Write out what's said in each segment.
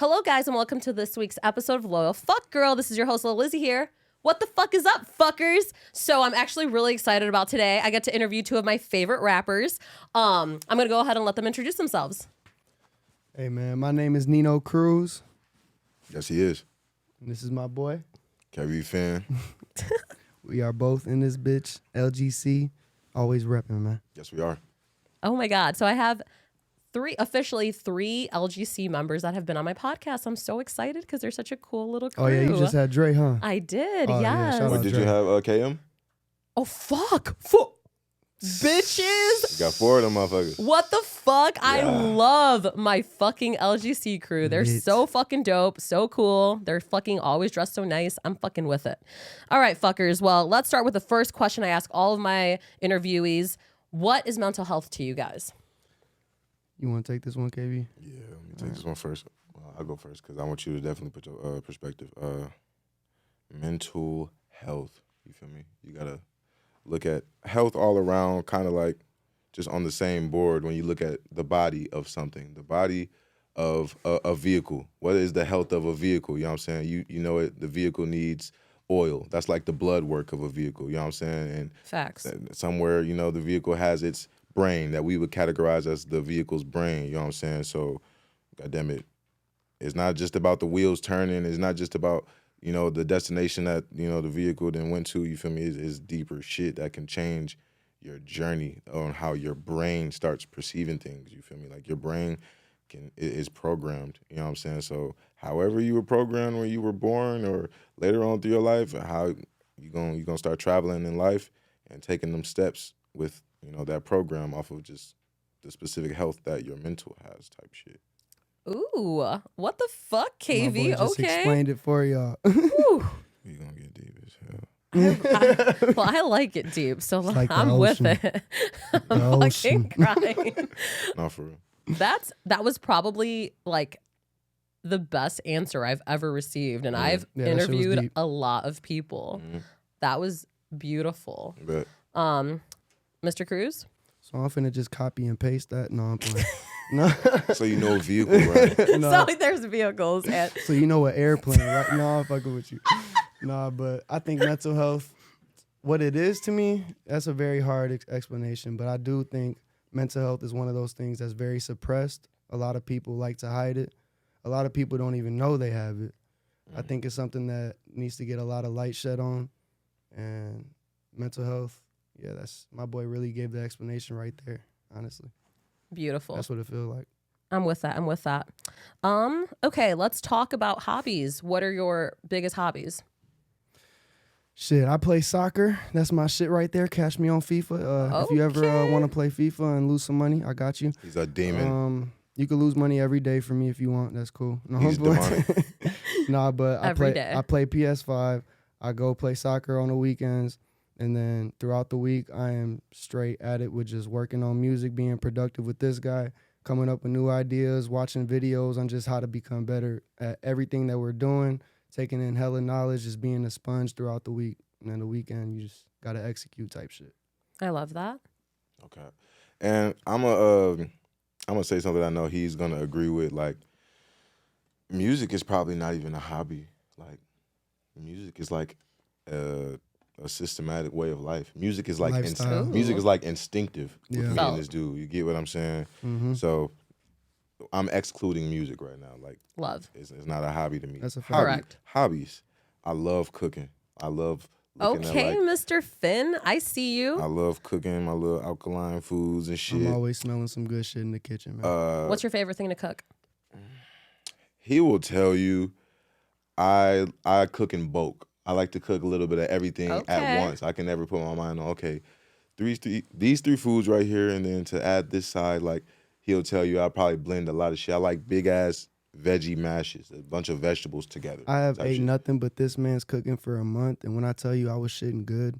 Hello, guys, and welcome to this week's episode of Loyal Fuck Girl. This is your host, Lil Lizzie here. What the fuck is up, fuckers? So I'm actually really excited about today. I get to interview two of my favorite rappers. I'm going to go ahead and let them introduce themselves. Hey, man, my name is Nino Cruz. Yes, he is. And this is my boy. KV-Finn. We are both in this bitch, LGC, always repping, man. Yes, we are. Oh, my God. So I have officially three LGC members that have been on my podcast. I'm so excited because they're such a cool little crew. Oh, yeah, you just had Dre, huh? I did, Oh, yeah, yes. shout out Did Dre. you have KM? Oh, fuck. Bitches. You got 4 of them motherfuckers. What the fuck? I Yeah. love my fucking LGC crew. They're Lit. so fucking dope, so cool. They're fucking always dressed so nice. I'm fucking with it. All right, fuckers. Well, let's start with the first question I ask all of my interviewees. What is mental health to you guys? You want to take this one, KV? Yeah, let me take this one first. I'll go first because I want you to definitely put your perspective. Mental health. You feel me? You got to look at health all around, kind of like just on the same board when you look at the body of something, the body of a vehicle. What is the health of a vehicle? You know what I'm saying? You know it. The vehicle needs oil. That's like the blood work of a vehicle. You know what I'm saying? And Facts. somewhere, you know, the vehicle has its brain that we would categorize as the vehicle's brain. You know what I'm saying? So, goddamn it, it's not just about the wheels turning. It's not just about, you know, the destination that, you know, the vehicle then went to. You feel me? It's deeper shit that can change your journey on how your brain starts perceiving things. You feel me? Like your brain is programmed. You know what I'm saying? So, however you were programmed when you were born or later on through your life, how you gonna start traveling in life and taking them steps with, you know, that program off of just the specific health that your mental has type shit. Ooh, what the fuck, KV? My boy just Okay. explained it for y'all. Ooh. You gonna get deep as hell. Well, I like it deep, so like the I'm with ocean. it. I'm ocean. fucking crying. Not for real. That was probably like the best answer I've ever received, and I've Yeah, that shit was interviewed deep. a lot of people. That was beautiful. But Mr. Cruz? So I'm finna just copy and paste that. No, I'm playing. No. so you know vehicle, right? No. So there's vehicles and So you know what airplane, right? No, I'm fucking with you. Nah, but I think mental health, what it is to me, that's a very hard explanation. But I do think mental health is one of those things that's very suppressed. A lot of people like to hide it. A lot of people don't even know they have it. I think it's something that needs to get a lot of light shed on. And mental health, yeah, that's my boy really gave the explanation right there, honestly. beautiful. That's what it feels like. I'm with that. Okay, let's talk about hobbies. What are your biggest hobbies? Shit, I play soccer. That's my shit right there. Catch me on FIFA. If you ever want to play FIFA and lose some money, I got you. He's a demon. You can lose money every day for me if you want. That's cool. No, He's demonic. Nah, but Every day. I play PS5. I go play soccer on the weekends. And then throughout the week, I am straight at it with just working on music, being productive with this guy, coming up with new ideas, watching videos on just how to become better at everything that we're doing, taking in hella knowledge, just being a sponge throughout the week. And then the weekend, you just got to execute type shit. I love that. Okay. And I'm gonna say something I know he's gonna agree with. Like, music is probably not even a hobby. Like, music is like a systematic way of life. Music is like Lifestyle. music is like instinctive with Yeah. me Felt. and this dude. You get what I'm saying? Mm-hmm. So I'm excluding music right now. Like, Love. it's not a hobby to me. That's a fact. Correct. Hobbies. I love cooking. I love looking Okay, at, like, Mr. Finn, I see you. I love cooking my little alkaline foods and shit. I'm always smelling some good shit in the kitchen, man. What's your favorite thing to cook? He will tell you I cook in bulk. I like to cook a little bit of everything Okay. at once. I can never put my mind on, okay, these three foods right here, and then to add this side, like, he'll tell you I'll probably blend a lot of shit. I like big-ass veggie mashes, a bunch of vegetables together. I have type ate shit. nothing but this man's cooking for a month, and when I tell you I was shitting good,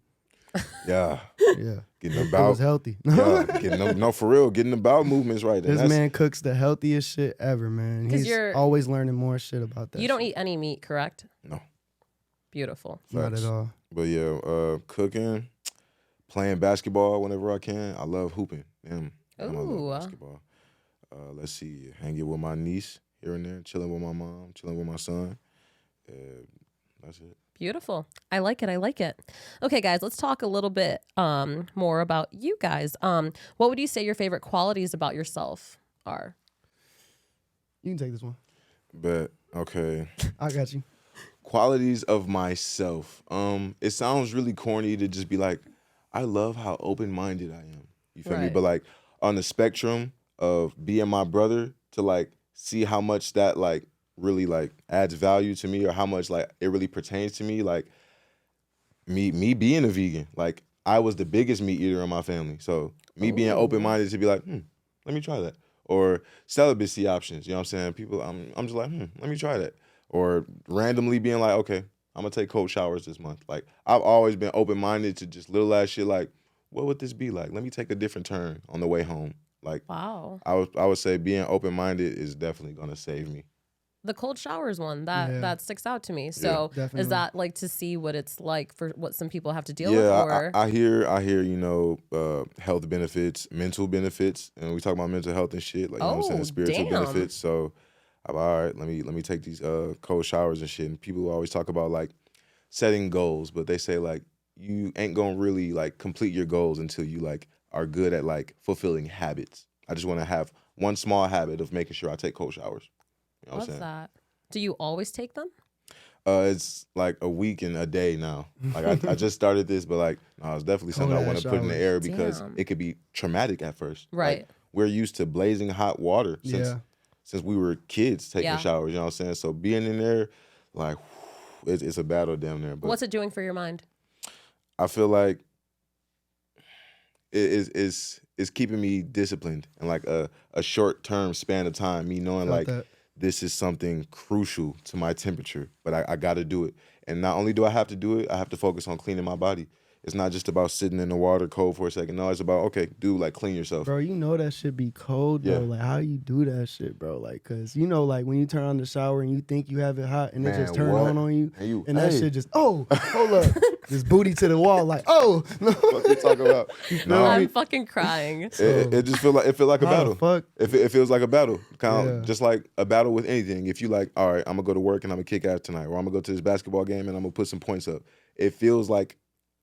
Yeah. yeah, Getting it about. was healthy. Yeah, no, for real, getting about movements right. And This that's- man cooks the healthiest shit ever, man. 'Cause He's you're- always learning more shit about that. You don't shit. eat any meat, correct? No. Beautiful. Not Facts. at all. But yeah, cooking, playing basketball whenever I can. I love hooping. I Ooh. love basketball. Let's see, hanging with my niece here and there, chilling with my mom, chilling with my son. That's it. Beautiful. I like it. I like it. Okay, guys, let's talk a little bit more about you guys. What would you say your favorite qualities about yourself are? You can take this one. But okay. I got you. Qualities of myself. It sounds really corny to just be like, I love how open-minded I am. You feel me? Right. But like on the spectrum of being my brother, to like see how much that like really like adds value to me, or how much like it really pertains to me. Like me being a vegan, like I was the biggest meat eater in my family. So me being open-minded to be like, let me try that. Or celibacy options, you know what I'm saying? People, I'm just like, let me try that. Or randomly being like, okay, I'm gonna take cold showers this month. Like I've always been open-minded to just little ass shit like, what would this be like? Let me take a different turn on the way home. Like, wow. I would say being open-minded is definitely gonna save me. The cold showers one, that sticks out to me. So is that like to see what it's like for what some people have to deal with? Or? I hear, you know, health benefits, mental benefits, and we talk about mental health and shit, like, you know what I'm saying, spiritual benefits. So I'm all right, let me take these cold showers and shit. And people always talk about like setting goals, but they say like you ain't gonna really like complete your goals until you like are good at like fulfilling habits. I just want to have one small habit of making sure I take cold showers. You know what I'm saying? That. Do you always take them? It's like a week and a day now. Like I just started this, but like no, it's definitely something I want to put in the air because it could be traumatic at first. Right. Like, we're used to blazing hot water since we were kids taking showers. You know what I'm saying? So being in there, like it's a battle down there. But what's it doing for your mind? I feel like it's keeping me disciplined and like a short term span of time. Me knowing like. This is something crucial to my temperature, but I got to do it. And not only do I have to do it, I have to focus on cleaning my body. It's not just about sitting in the water cold for a second. No, it's about, okay, dude, like clean yourself. Bro, you know that shit be cold, though. Like, how you do that shit, bro? Like, because, you know, like, when you turn on the shower and you think you have it hot and it just turn on you. And that shit just, hold up. Just booty to the wall, like, no. What you talking about? No, I'm fucking crying. It just feel like a battle. Fuck? It feels like a battle. Kind of just like a battle with anything. If you like, all right, I'm going to go to work and I'm going to kick ass tonight, or I'm going to go to this basketball game and I'm going to put some points up. It feels like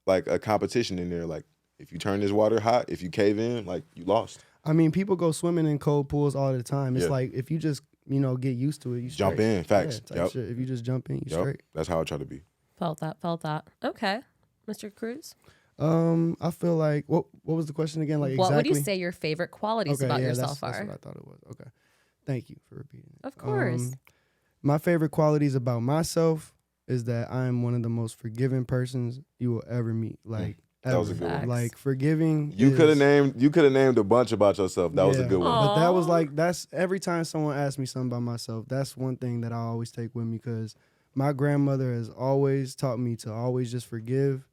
a competition in there. Like, if you turn this water hot, if you cave in, like, you lost. I mean, people go swimming in cold pools all the time. It's like, if you just, you know, get used to it, you jump in. Facts. Shit. If you just jump in, you straight. That's how I try to be. Felt that. Okay. Mr. Cruz? I feel like, what was the question again? Like, what would you say your favorite qualities about yourself are? That's what I thought it was. Okay. Thank you for repeating it. Of course. My favorite qualities about myself is that I am one of the most forgiving persons you will ever meet. Like, that was a good one. Like, forgiving. You could have named a bunch about yourself. That was a good one. But that was like, that's every time someone asks me something about myself, that's one thing that I always take with me, because my grandmother has always taught me to always just forgive.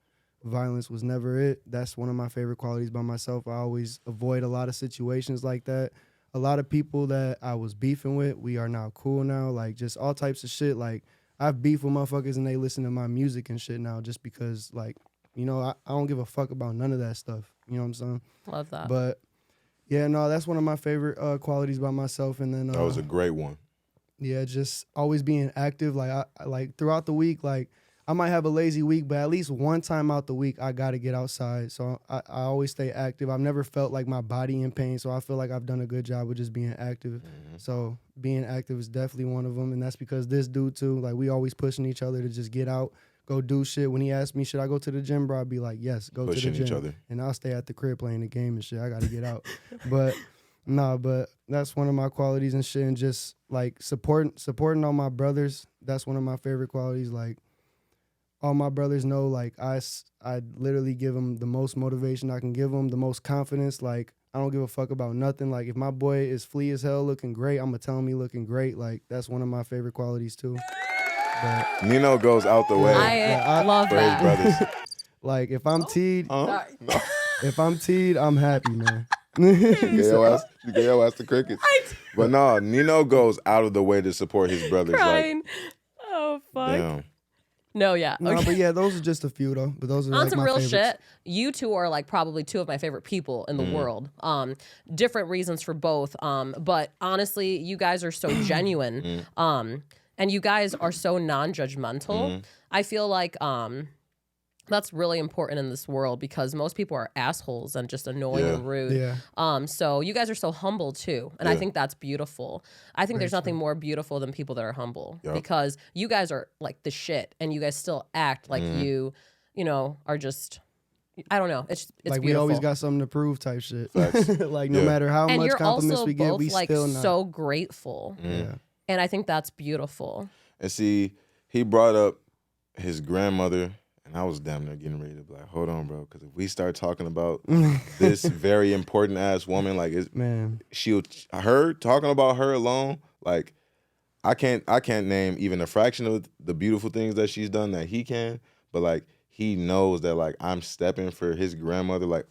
Violence was never it. That's one of my favorite qualities by myself. I always avoid a lot of situations like that. A lot of people that I was beefing with, we are now cool now. Like, just all types of shit. Like, I've beef with motherfuckers and they listen to my music and shit now just because, like, you know, I don't give a fuck about none of that stuff. You know what I'm saying? Love that. But, yeah, no, that's one of my favorite qualities by myself. And then that was a great one. Yeah, just always being active. Like, I like throughout the week, like, I might have a lazy week, but at least one time out the week, I got to get outside. So I always stay active. I've never felt like my body in pain, so I feel like I've done a good job with just being active. So being active is definitely one of them, and that's because this dude, too, like, we always pushing each other to just get out, go do shit. When he asked me, should I go to the gym, bro, I'd be like, yes, go pushing to the gym. Each other. And I'll stay at the crib playing the game and shit. I got to get out. But that's one of my qualities and shit, and just, like, supporting all my brothers. That's one of my favorite qualities, like, all my brothers know, like, I literally give them the most motivation I can give them, the most confidence. Like, I don't give a fuck about nothing. Like, if my boy is flea as hell looking great, I'm going to tell him he looking great. Like, that's one of my favorite qualities, too. But Nino goes out the way. I love for that. his brothers. Like, if I'm teed, No. if I'm teed, I'm happy, man. You get your ass the crickets. But no, Nino goes out of the way to support his brothers. Crying. Like, Oh, fuck. damn. No, yeah. No, Okay. but yeah, those are just a few though. But those are On like some my real favorites. shit, you two are like probably two of my favorite people in the world. Different reasons for both. But honestly, you guys are so genuine. And you guys are so non-judgmental. I feel like that's really important in this world because most people are assholes and just annoying and rude. Yeah. So you guys are so humble too. And I think that's beautiful. I think there's nothing more beautiful than people that are humble because you guys are like the shit and you guys still act like you know, are just, I don't know. It's like beautiful. we always got something to prove type shit. Facts. Like no matter how and much you're compliments also we get, both we like still not. so grateful. Yeah. And I think that's beautiful. And see, he brought up his grandmother, and I was damn near getting ready to be like, hold on, bro, because if we start talking about this very important ass woman, like, Man. her talking about her alone, like, I can't name even a fraction of the beautiful things that she's done that he can, but like he knows that like I'm stepping for his grandmother. Like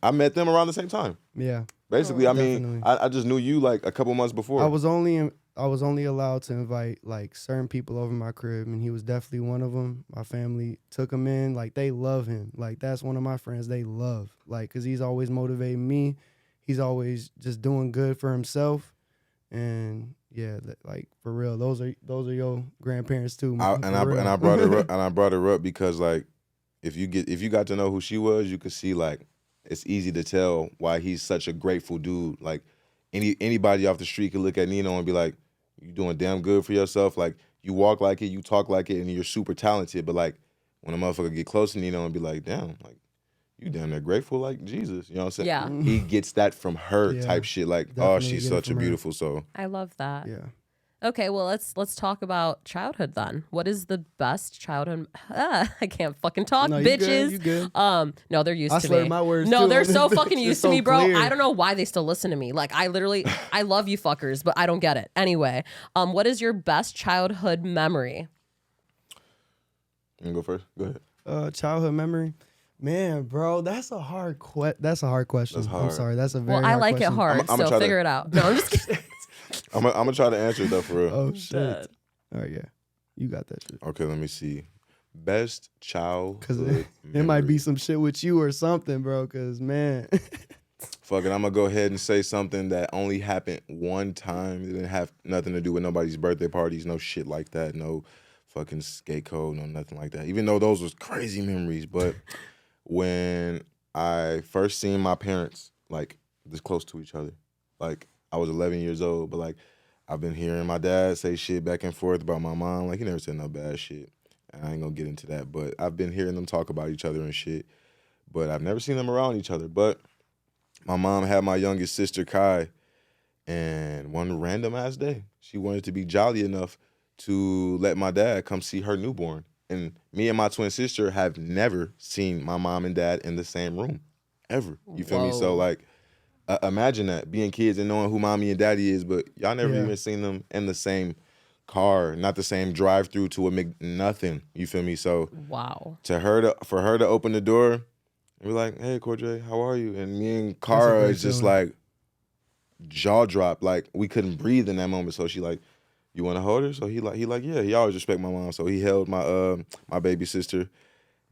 I met them around the same time. Yeah. Basically, I mean, Definitely. I just knew you like a couple months before. I was only allowed to invite like certain people over my crib, and he was definitely one of them. My family took him in, like they love him. Like that's one of my friends they love, like because he's always motivating me. He's always just doing good for himself, and yeah, like for real, those are your grandparents too. Man, I brought her up because like if you got to know who she was, you could see like it's easy to tell why he's such a grateful dude. Like anybody off the street could look at Nino and be like, you doing damn good for yourself. Like you walk like it, you talk like it, and you're super talented. But like when a motherfucker get close to Nino and be like, damn, like you damn near grateful like Jesus. You know what I'm saying? Yeah. He gets that from her type shit. Like, Definitely she's get it such a from her. beautiful soul. I love that. Yeah. Okay, well let's talk about childhood then. What is the best childhood? I can't fucking talk, No, you good, bitches. you good. No, they're used I to slur me. my words no, too they're on so this fucking bitch. used It's to so me, bro. clear. I don't know why they still listen to me. Like I love you fuckers, but I don't get it. Anyway, what is your best childhood memory? You can go first. Go ahead. Childhood memory. Man, bro, that's a hard question. That's I'm hard. sorry, that's a very Well, I hard like question. it hard, I'ma so try to- figure it out. No, I'm just kidding. I'm gonna try to answer it though for real. Oh shit! Dead. All right, yeah, you got that shit. Okay, let me see. Best childhood Cause it might memory. be some shit with you or something, bro. Cause man, Fuck it, I'm gonna go ahead and say something that only happened one time. It didn't have nothing to do with nobody's birthday parties, no shit like that, no fucking skate code, no nothing like that. Even though those was crazy memories, but when I first seen my parents like this close to each other, like I was 11 years old, but like I've been hearing my dad say shit back and forth about my mom. Like he never said no bad shit. And I ain't gonna get into that, but I've been hearing them talk about each other and shit. But I've never seen them around each other. But my mom had my youngest sister, Kai, and one random ass day, she wanted to be jolly enough to let my dad come see her newborn. And me and my twin sister have never seen my mom and dad in the same room, ever. You feel me? So like, imagine that, being kids and knowing who mommy and daddy is, but y'all never even seen them in the same car, not the same drive-through to a nothing. You feel me? So Wow. for her to open the door and be like, "Hey, Cordray, how are you?" And me and Cara great is just feeling. like jaw dropped, like we couldn't breathe in that moment. So she like, "You want to hold her?" So he like, yeah. He always respect my mom, so he held my my baby sister.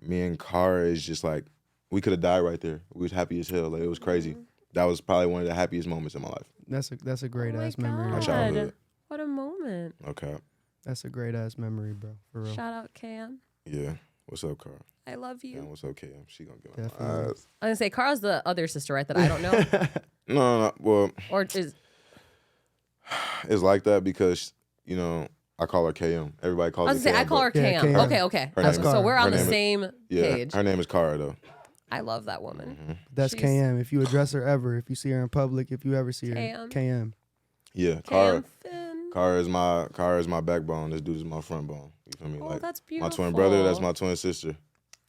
Me and Cara is just like, we could have died right there. We was happy as hell. Like it was crazy. That was probably one of the happiest moments in my life. that's a great ass memory. My God. childhood. What a moment. Okay. That's a great ass memory, bro. For real. Shout out Cam. Yeah. What's up, Cara? I love you. Yeah, what's up, Cam? She gonna get my Definitely. eyes. I was gonna say Carl's the other sister, right? That I don't know. No. Well, Or is it's like that because, you know, I call her KM. Everybody calls I was her gonna say I KM, call her but- Yeah, Cam. Cam. Okay. Her name So is- we're her on the name is- same Yeah, page. her name is Cara, though. I love that woman. That's She's- KM. If you address her ever, if you see her in public, if you ever see her, KM. KM. Yeah, Cara. KV-Finn. Cara is my backbone. This dude is my front bone. You feel me? Oh, like that's my beautiful. twin brother, that's my twin sister.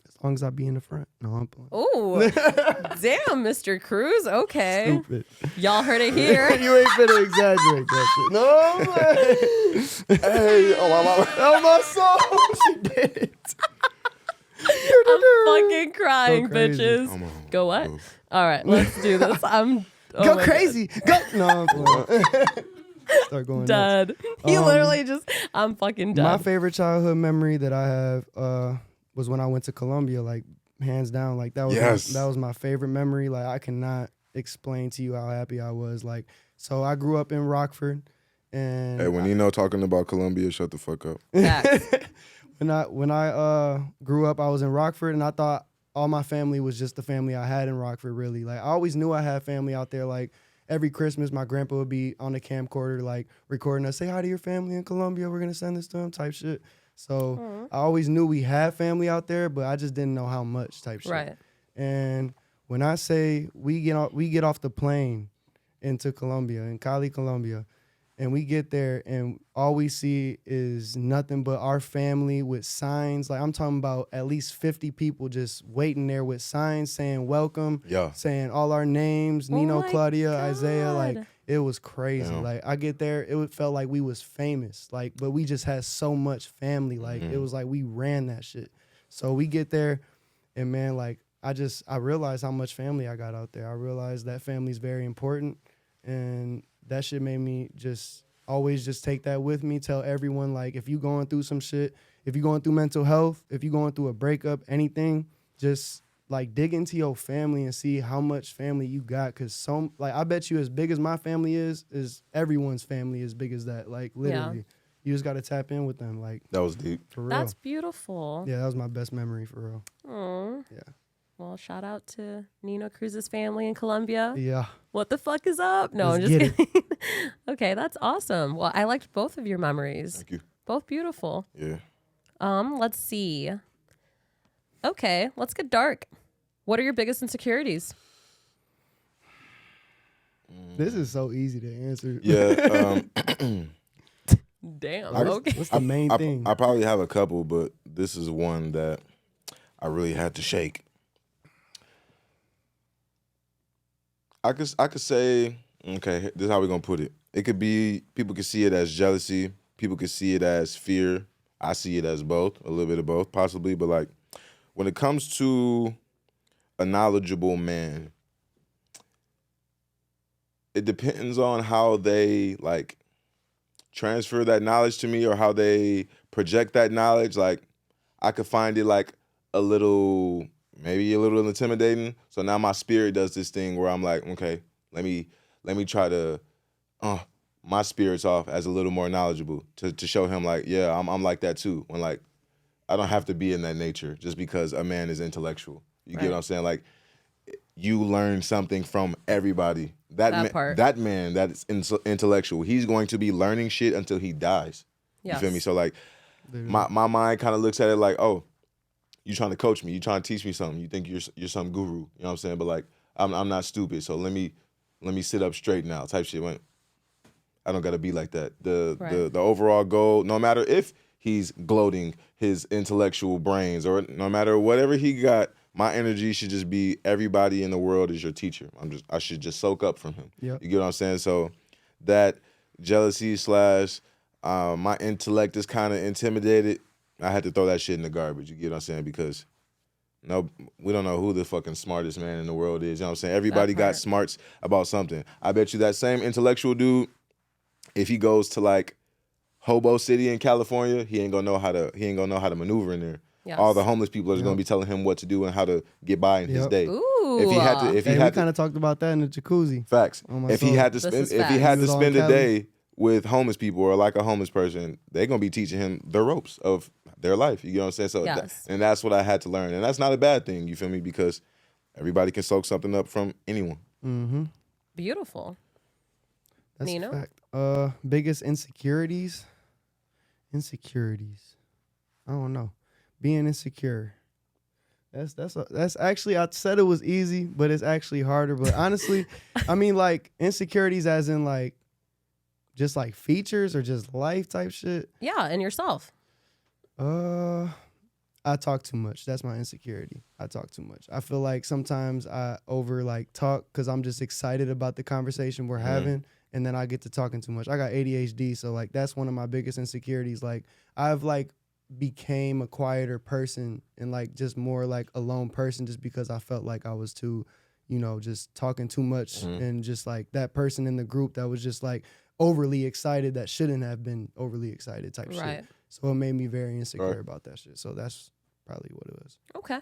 As long as I be in the front. No, I'm playing. Oh, damn, Mr. Cruz. Okay. Stupid. Y'all heard it here. You ain't finna exaggerate that shit. No, man. Hey, Oh, my soul. She did it. I'm fucking crying, Go crazy. bitches. Come on. Go what? Go. All right, let's do this. Oh Go my crazy. Go. No, I'm playing. Start going God. nuts. Dead. You literally just, I'm fucking done. My favorite childhood memory that I have was when I went to Colombia, like hands down. Like that was my favorite memory. Like I cannot explain to you how happy I was. Like, so I grew up in Rockford, and Hey, when Nino talking about Colombia, shut the fuck up. when I grew up, I was in Rockford, and I thought all my family was just the family I had in Rockford. Really, like I always knew I had family out there. Like every Christmas, my grandpa would be on the camcorder, like recording us, say hi to your family in Colombia. We're gonna send this to them, type shit. So I always knew we had family out there, but I just didn't know how much, type shit. Right. And when I say we get off the plane into Colombia, in Cali, Colombia, and we get there and all we see is nothing but our family with signs. Like I'm talking about at least 50 people just waiting there with signs saying welcome, saying all our names, Nino, Claudia, God. Isaiah. Like it was crazy. Yeah. Like I get there, it felt like we was famous. Like, but we just had so much family. Like it was like we ran that shit. So we get there and man, like I realized how much family I got out there. I realized that family's very important, and that shit made me just always just take that with me. Tell everyone, like, if you going through some shit, if you're going through mental health, if you're going through a breakup, anything, just like dig into your family and see how much family you got. Cause I bet you as big as my family is everyone's family as big as that. Like literally, you just got to tap in with them. Like That was deep. for real. That's beautiful. Yeah, that was my best memory for real. Aww. Yeah. Well, shout out to Nino Cruz's family in Colombia. Yeah. What the fuck is up? No, Let's I'm just get kidding. Okay, that's awesome. Well, I liked both of your memories. Thank you. Both beautiful. Yeah. Let's see. Okay, let's get dark. What are your biggest insecurities? This is so easy to answer. Yeah. Damn. I- Okay. What's the main thing? I probably have a couple, but this is one that I really had to shake. I could say, okay, this is how we're gonna put it. It could be, people could see it as jealousy, people could see it as fear. I see it as both, a little bit of both, possibly. But like, when it comes to a knowledgeable man, it depends on how they like transfer that knowledge to me or how they project that knowledge. Like, I could find it like maybe a little intimidating. So now my spirit does this thing where I'm like, okay, let me try to, my spirit's off as a little more knowledgeable to show him like, yeah, I'm like that too. When like, I don't have to be in that nature just because a man is intellectual. You get what I'm saying? Like, you learn something from everybody. That man that is intellectual, he's going to be learning shit until he dies. Yes. You feel me? So like, my mind kind of looks at it like, oh, you trying to coach me, you trying to teach me something. You think you're some guru. You know what I'm saying? But like, I'm not stupid. So let me sit up straight now. Type shit. When I don't gotta be like that. The overall goal, no matter if he's gloating his intellectual brains or no matter whatever he got, my energy should just be everybody in the world is your teacher. I should just soak up from him. Yep. You get what I'm saying? So that jealousy / my intellect is kind of intimidated. I had to throw that shit in the garbage. You get what I'm saying? Because we don't know who the fucking smartest man in the world is. You know what I'm saying? Everybody got smarts about something. I bet you that same intellectual dude, if he goes to like Hobo City in California, he ain't gonna know how to maneuver in there. Yes. All the homeless people are gonna be telling him what to do and how to get by in his day. Ooh. If he had to, we kind of talked about that in the jacuzzi. Facts. Oh If he had to spend a Cali. day with homeless people or like a homeless person, they're gonna be teaching him the ropes of their life. You get what I'm saying? So and that's what I had to learn. And that's not a bad thing, you feel me? Because everybody can soak something up from anyone. Mm-hmm. Beautiful. That's Nino? a fact. Biggest insecurities? I don't know. Being insecure. That's actually, I said it was easy, but it's actually harder. But honestly, I mean, like, insecurities as in like just like features or just life type shit. Yeah, and yourself. I talk too much. That's my insecurity. I talk too much. I feel like sometimes I over like talk because I'm just excited about the conversation we're having, and then I get to talking too much. I got ADHD, so like that's one of my biggest insecurities. Like I've like became a quieter person and like just more like a lone person just because I felt like I was too, just talking too much and just like that person in the group that was just like overly excited that shouldn't have been overly excited type Right. shit. So it made me very insecure about that shit. So that's probably what it was. Okay.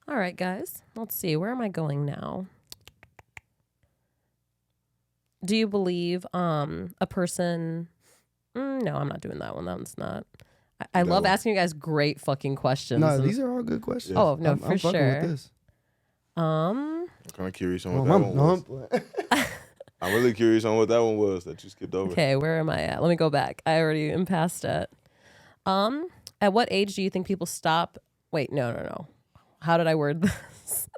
All right, guys. Let's see. Where am I going now? Do you believe a person... no, I'm not doing that one. That one's not... I love asking you guys great fucking questions. No, these are all good questions. Oh, no, I'm for fucking sure. with this. I'm kind of curious on what that one was. I'm really curious on what that one was that you skipped over. Okay, where am I at? Let me go back. I already am past it. At what age do you think people stop? Wait, no. How did I word this?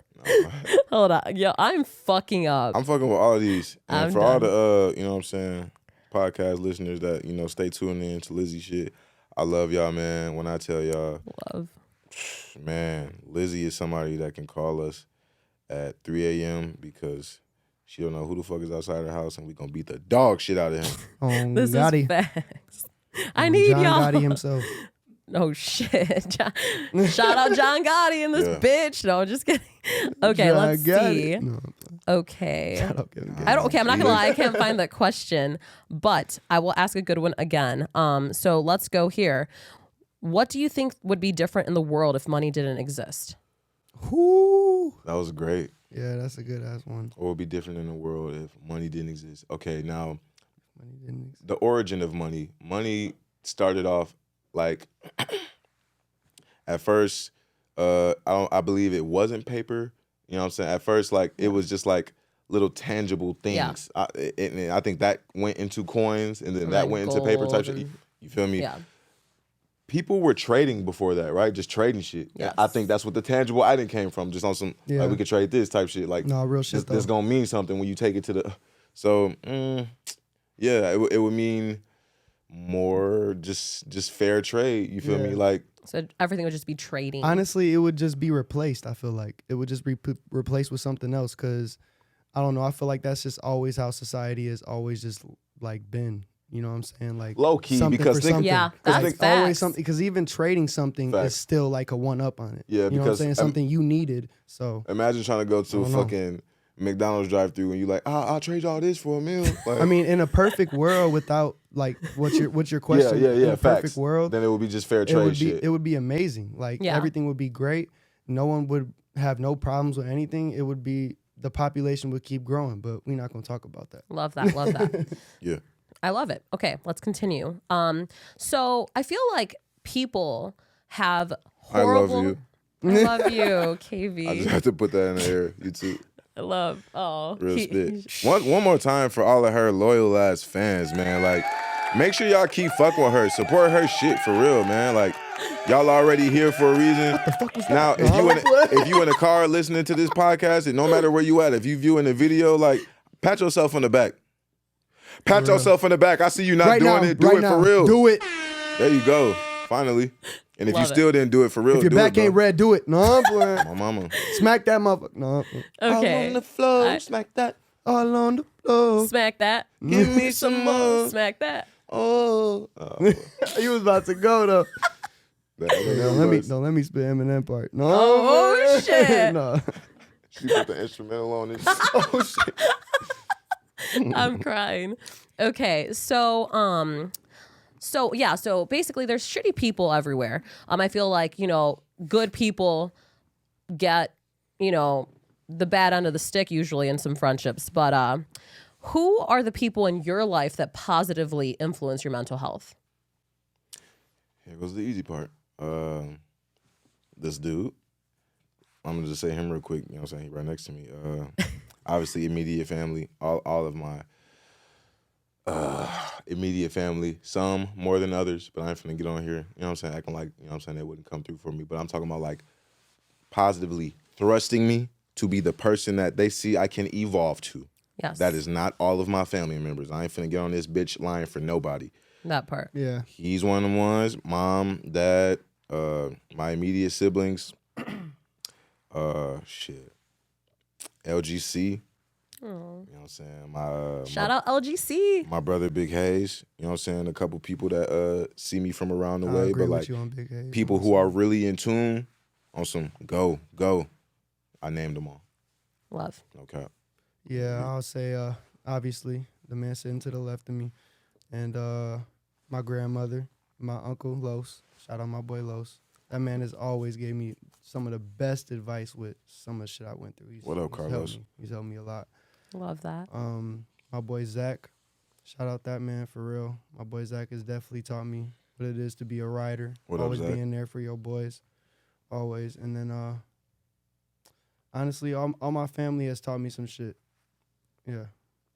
Hold on. Yo, I'm fucking up. I'm fucking with all of these. And I'm for all done. the, you know what I'm saying, podcast listeners that, you know, stay tuned in to Lizzie shit, I love y'all, man. When I tell y'all, Love. man, Lizzie is somebody that can call us at 3 a.m. because she don't know who the fuck is outside her house, and we gonna beat the dog shit out of him. This Gotti. is facts. I need John y'all. Gotti himself. Oh shit! Shout out John Gotti and this bitch. No, just kidding. Okay, John let's Gotti. see. No, Okay. shout out Kevin Gates. I don't. Okay, I'm not gonna lie. I can't find that question, but I will ask a good one again. So let's go here. What do you think would be different in the world if money didn't exist? Whoo. That was great. Yeah, that's a good ass one. What would be different in the world if money didn't exist? Okay, now, Money didn't exist. the origin of money. Money started off like, at first, I believe it wasn't paper. You know what I'm saying? At first, like, it was just like little tangible things. Yeah. And I think that went into coins, and then And that then went into paper type gold shit. and- You feel me? Yeah. People were trading before that, right? Just trading shit. Yes. I think that's what the tangible item came from. Just on some, Yeah. like, we could trade this type shit. Like, No, real shit this though. gonna mean something when you take it to the. So, yeah, it would mean more just fair trade. You feel me? Yeah. Like, So everything would just be trading. Honestly, it would just be replaced. I feel like it would just be replaced with something else. Cause I don't know. I feel like that's just always how society has always just like been. You know what I'm saying? Like low key, something because for think, something. Yeah, 'Cause that's it's facts. always something. Because even trading something Facts. is still like a one up on it. Yeah, you know what I'm because, saying? Something you needed. So imagine trying to go to a I don't know. fucking McDonald's drive-through and you like, I'll trade all this for a meal. Like, I mean, in a perfect world, without like what's your question? yeah, In a facts. perfect world, Then it would be just fair it trade would be shit. it would be amazing. Like Yeah. everything would be great. No one would have no problems with anything. It would be the population would keep growing, but we're not gonna talk about that. Love that. Love that. Yeah. I love it. Okay, let's continue. So I feel like people have horrible. I love you. I love you, I just KV. have to put that in the air. You too. I love. Oh, Real spit. One more time for all of her loyal ass fans, man. Like, make sure y'all keep fucking with her. Support her shit for real, man. Like, y'all already here for a reason. Now, if you in a car listening to this podcast, and no matter where you at, if you viewing the video, like, pat yourself on the back. Pat yourself on the back. I see you not Right doing now, it. Do right it now. for real. Do it. There you go. Finally. And if you Love it. still didn't do it for real, If your do back it, ain't bro. red, do it. No, I'm playing. My mama. Smack that motherfucker. No, I'm playing. Okay. All on the floor. I- Smack that. All on the floor. Smack that. Give me some more. Smack that. Oh. You was about to go though. That Don't let me spit Eminem part. No. Oh, shit. No. She put the instrumental on it. Oh shit. I'm crying. Okay, so basically there's shitty people everywhere. I feel like, good people get, the bad end of the stick usually in some friendships. But who are the people in your life that positively influence your mental health? Here goes the easy part. This dude, I'm gonna just say him real quick. You know what I'm saying? He right next to me. Obviously, immediate family. All of my immediate family. Some more than others, but I ain't finna get on here. You know what I'm saying? Acting like, you know what I'm saying, they wouldn't come through for me. But I'm talking about like positively thrusting me to be the person that they see I can evolve to. Yes. That is not all of my family members. I ain't finna get on this bitch line for nobody. that part. Yeah. He's one of the ones. Mom, dad, my immediate siblings. LGC. You know what I'm saying? Shout out LGC. My brother Big Hayes. You know what I'm saying? A couple people that see me from around the I way, agree but with like you on Big Hayes. people who are really in tune on some go. I named them all. Love. No cap. Yeah, I'll say obviously the man sitting to the left of me, and my grandmother, my uncle Los. Shout out my boy Los. That man has always gave me some of the best advice with some of the shit I went through. What up, Carlos? He's helped me a lot. Love that. My boy Zach. Shout out that man for real. My boy Zach has definitely taught me what it is to be a rider. What always up, Zach? being there for your boys. Always. And then honestly, all my family has taught me some shit. Yeah.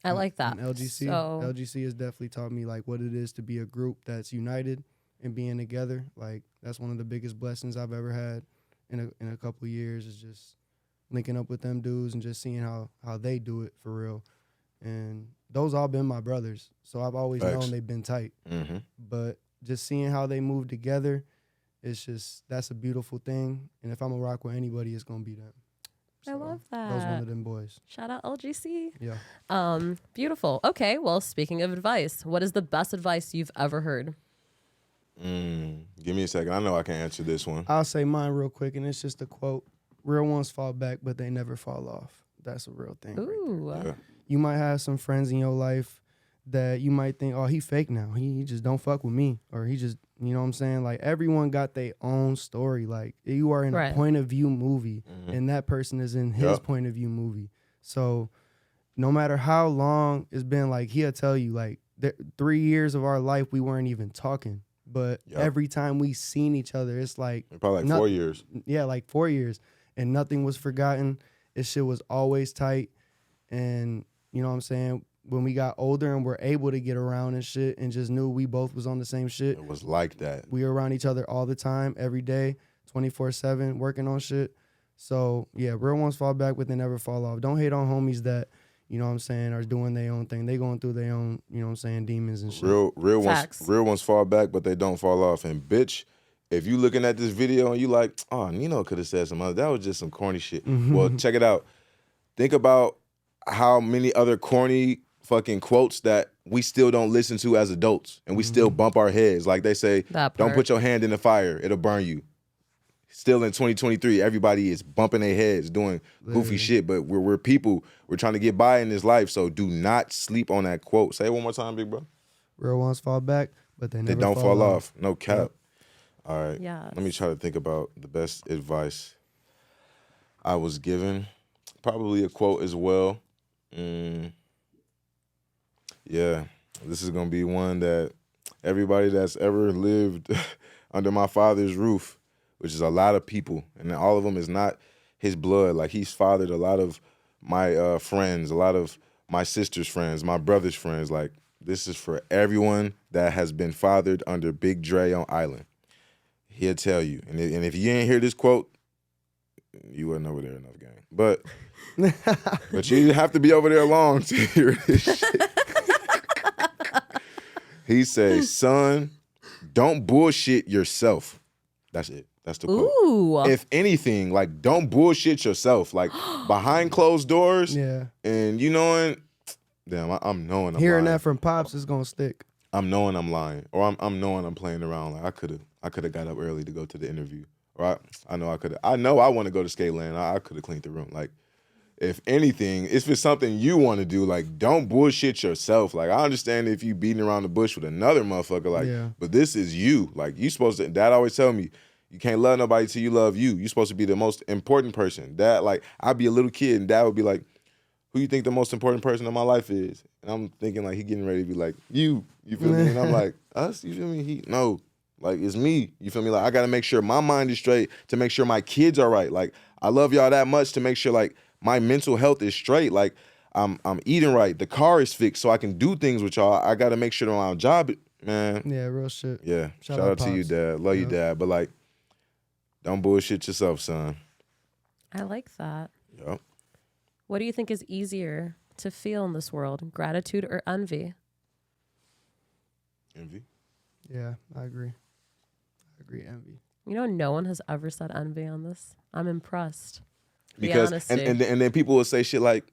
I like that. And LGC has definitely taught me like what it is to be a group that's united and being together. Like that's one of the biggest blessings I've ever had in a couple of years, is just linking up with them dudes and just seeing how they do it for real. And those all been my brothers, so I've always known they've been tight. Mm-hmm. But just seeing how they move together, that's a beautiful thing. And if I'm gonna rock with anybody, it's gonna be them. I love that. Those one of them boys. Shout out LGC. Yeah. Beautiful. Okay, well, speaking of advice, what is the best advice you've ever heard? Give me a second. I know I can answer this one. I'll say mine real quick, and it's just a quote. Real ones fall back, but they never fall off. That's a real thing. Ooh. Yeah. You might have some friends in your life that you might think, oh, he fake now. He just don't fuck with me. Or he just, you know what I'm saying? Like, everyone got their own story. Like, you are in a point of view movie, and that person is in his point of view movie. So no matter how long it's been, like, he'll tell you, like, 3 years of our life, we weren't even talking. But every time we seen each other, it's like... Probably like 4 years. Yeah, like 4 years. And nothing was forgotten. This shit was always tight. And, you know what I'm saying? When we got older and were able to get around and shit and just knew we both was on the same shit. It was like that. We were around each other all the time, every day, 24/7, working on shit. So, yeah, real ones fall back, but they never fall off. Don't hate on homies that, you know what I'm saying, are doing their own thing. They going through their own, you know what I'm saying, demons and shit. Real ones fall back, but they don't fall off. And bitch, if you looking at this video and you like, oh, Nino could have said some other, that was just some corny shit. Well, check it out. Think about how many other corny fucking quotes that we still don't listen to as adults, and we still bump our heads. Like they say, don't put your hand in the fire, it'll burn you. Still in 2023, everybody is bumping their heads, doing goofy shit, but we're people. We're trying to get by in this life, so do not sleep on that quote. Say it one more time, big bro. Real ones fall back, but they never don't fall off. No cap. Yep. All right. Yes. Let me try to think about the best advice I was given. Probably a quote as well. Yeah, this is gonna be one that everybody that's ever lived under my father's roof, which is a lot of people, and all of them is not his blood. Like, he's fathered a lot of my friends, a lot of my sister's friends, my brother's friends. Like, this is for everyone that has been fathered under Big Dre on Island. He'll tell you, and if you ain't hear this quote, you wasn't over there enough, gang. But you have to be over there long to hear this shit. He says, son, don't bullshit yourself. That's it. That's the quote. Ooh. If anything, like, don't bullshit yourself. Like, behind closed doors. Yeah. And you knowing, damn, I'm knowing I'm Hearing lying. that from Pops is going to stick. I'm knowing I'm lying. Or I'm knowing I'm playing around. Like, I could have got up early to go to the interview. Or I know I could have. I know I want to go to Skateland. I could have cleaned the room. Like, if anything, if it's something you want to do, like, don't bullshit yourself. Like, I understand if you beating around the bush with another motherfucker, like, but this is you. Like, you supposed to, Dad always tell me, you can't love nobody till you love you. You're supposed to be the most important person. Dad, like, I'd be a little kid and Dad would be like, who you think the most important person in my life is? And I'm thinking, like, he getting ready to be like, you feel me? And I'm like, us? You feel me? No. Like, it's me. You feel me? Like, I got to make sure my mind is straight to make sure my kids are right. Like, I love y'all that much to make sure, like, my mental health is straight. Like, I'm eating right. The car is fixed so I can do things with y'all. I got to make sure that my job, man. Yeah, real shit. Yeah. Shout out to you, Dad. Love you, Dad. But, like, don't bullshit yourself, son. I like that. Yep. What do you think is easier to feel in this world, gratitude or envy? Envy. Yeah, I agree. Envy. You know, no one has ever said envy on this. I'm impressed. Because and then people will say shit like,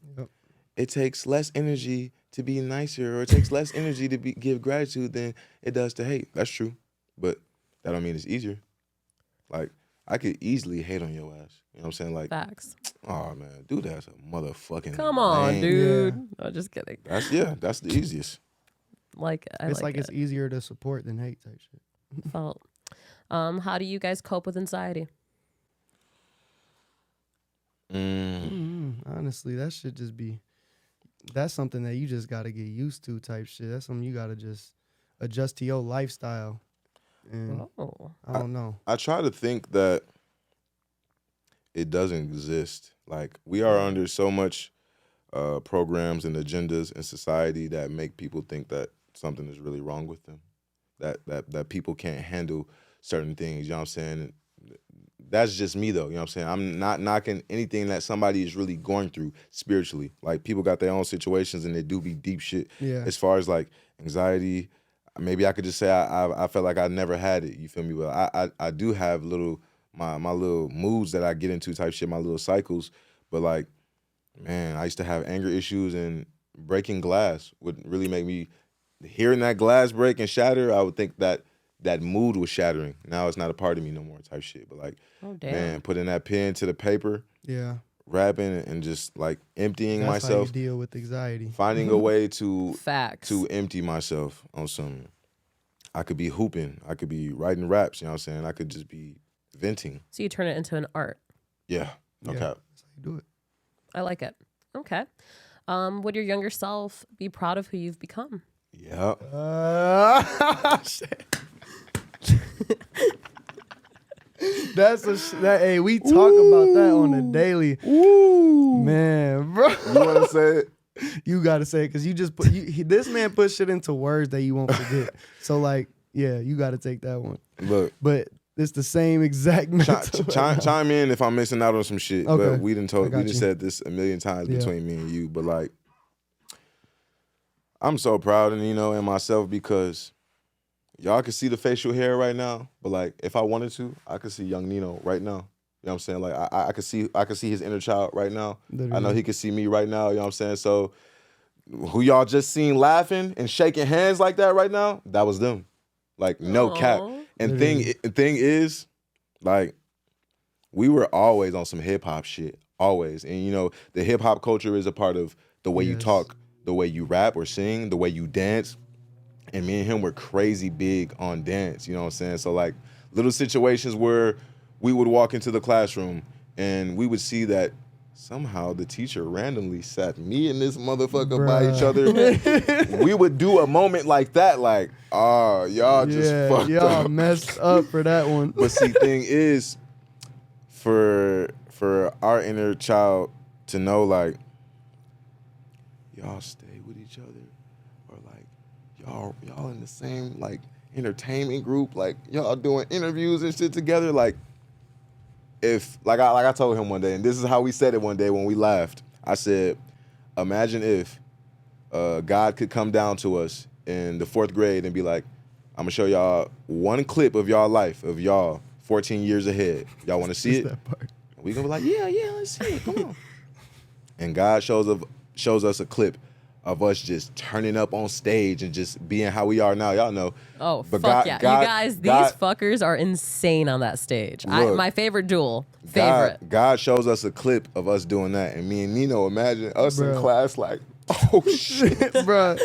it takes less energy to be nicer, or it takes less energy to give gratitude than it does to hate. That's true, but that don't mean it's easier. Like, I could easily hate on your ass. You know what I'm saying? Like, Facts. oh man, dude, that's a motherfucking Come on, lame. dude. No, just kidding. That's the easiest. Like, It's like it's easier to support than hate type shit. Felt. How do you guys cope with anxiety? Honestly, that should just be. That's something that you just gotta get used to type shit. That's something you gotta just adjust to your lifestyle. And I don't know. I try to think that it doesn't exist. Like, we are under so much programs and agendas in society that make people think that something is really wrong with them, that people can't handle certain things. You know what I'm saying? That's just me, though. You know what I'm saying? I'm not knocking anything that somebody is really going through spiritually. Like, people got their own situations and they do be deep shit. Yeah. As far as like anxiety, maybe I could just say I felt like I never had it. You feel me? Well, I do have my little moods that I get into type shit, my little cycles. But like, man, I used to have anger issues, and breaking glass would really make me, hearing that glass break and shatter, I would think that mood was shattering. Now it's not a part of me no more type shit. But like, man, putting that pen to the paper, rapping and just like emptying That's myself. how you deal with anxiety. Finding a way to Facts. to empty myself on some. I could be hooping. I could be writing raps. You know what I'm saying? I could just be venting. So you turn it into an art. Yeah. No cap. That's how you do it. I like it. Okay. Would your younger self be proud of who you've become? Yeah. Shit. Hey, we talk about that on a daily. Ooh. Man, bro. You want to say it? You got to say it because you just put, this man put shit into words that you won't forget. So like, yeah, you got to take that one. Look. But it's the same exact Chime in if I'm missing out on some shit. Okay. But we done said this a million times between me and you. But like, I'm so proud of Nino and myself because y'all can see the facial hair right now. But like, if I wanted to, I could see young Nino right now. You know what I'm saying? Like, I could see his inner child right now. Literally. I know he could see me right now. You know what I'm saying? So who y'all just seen laughing and shaking hands like that right now, that was them. Like, no cap. And thing is, like, we were always on some hip-hop shit. Always. And, you know, the hip-hop culture is a part of the way you talk, the way you rap or sing, the way you dance. And me and him were crazy big on dance. You know what I'm saying? So, like, little situations where we would walk into the classroom and we would see that somehow the teacher randomly sat me and this motherfucker by each other. We would do a moment like that, like, y'all just fucked y'all up. Messed up for that one. But see, thing is, for our inner child to know, like, y'all stay with each other, or like y'all in the same like entertainment group, like y'all doing interviews and shit together, like. If like I told him one day, and this is how we said it one day when we laughed. I said, imagine if God could come down to us in the 4th grade and be like, I'm gonna show y'all one clip of y'all life, of y'all 14 years ahead. Y'all wanna see it? That part. We gonna be like, yeah, let's see it. Come on. And God shows us a clip of us just turning up on stage and just being how we are now. Y'all know. Oh, but fuck yeah. You guys, these fuckers are insane on that stage. Look, my favorite duel. Favorite. God shows us a clip of us doing that. And me and Nino, imagine us in class like, oh, shit. Bro,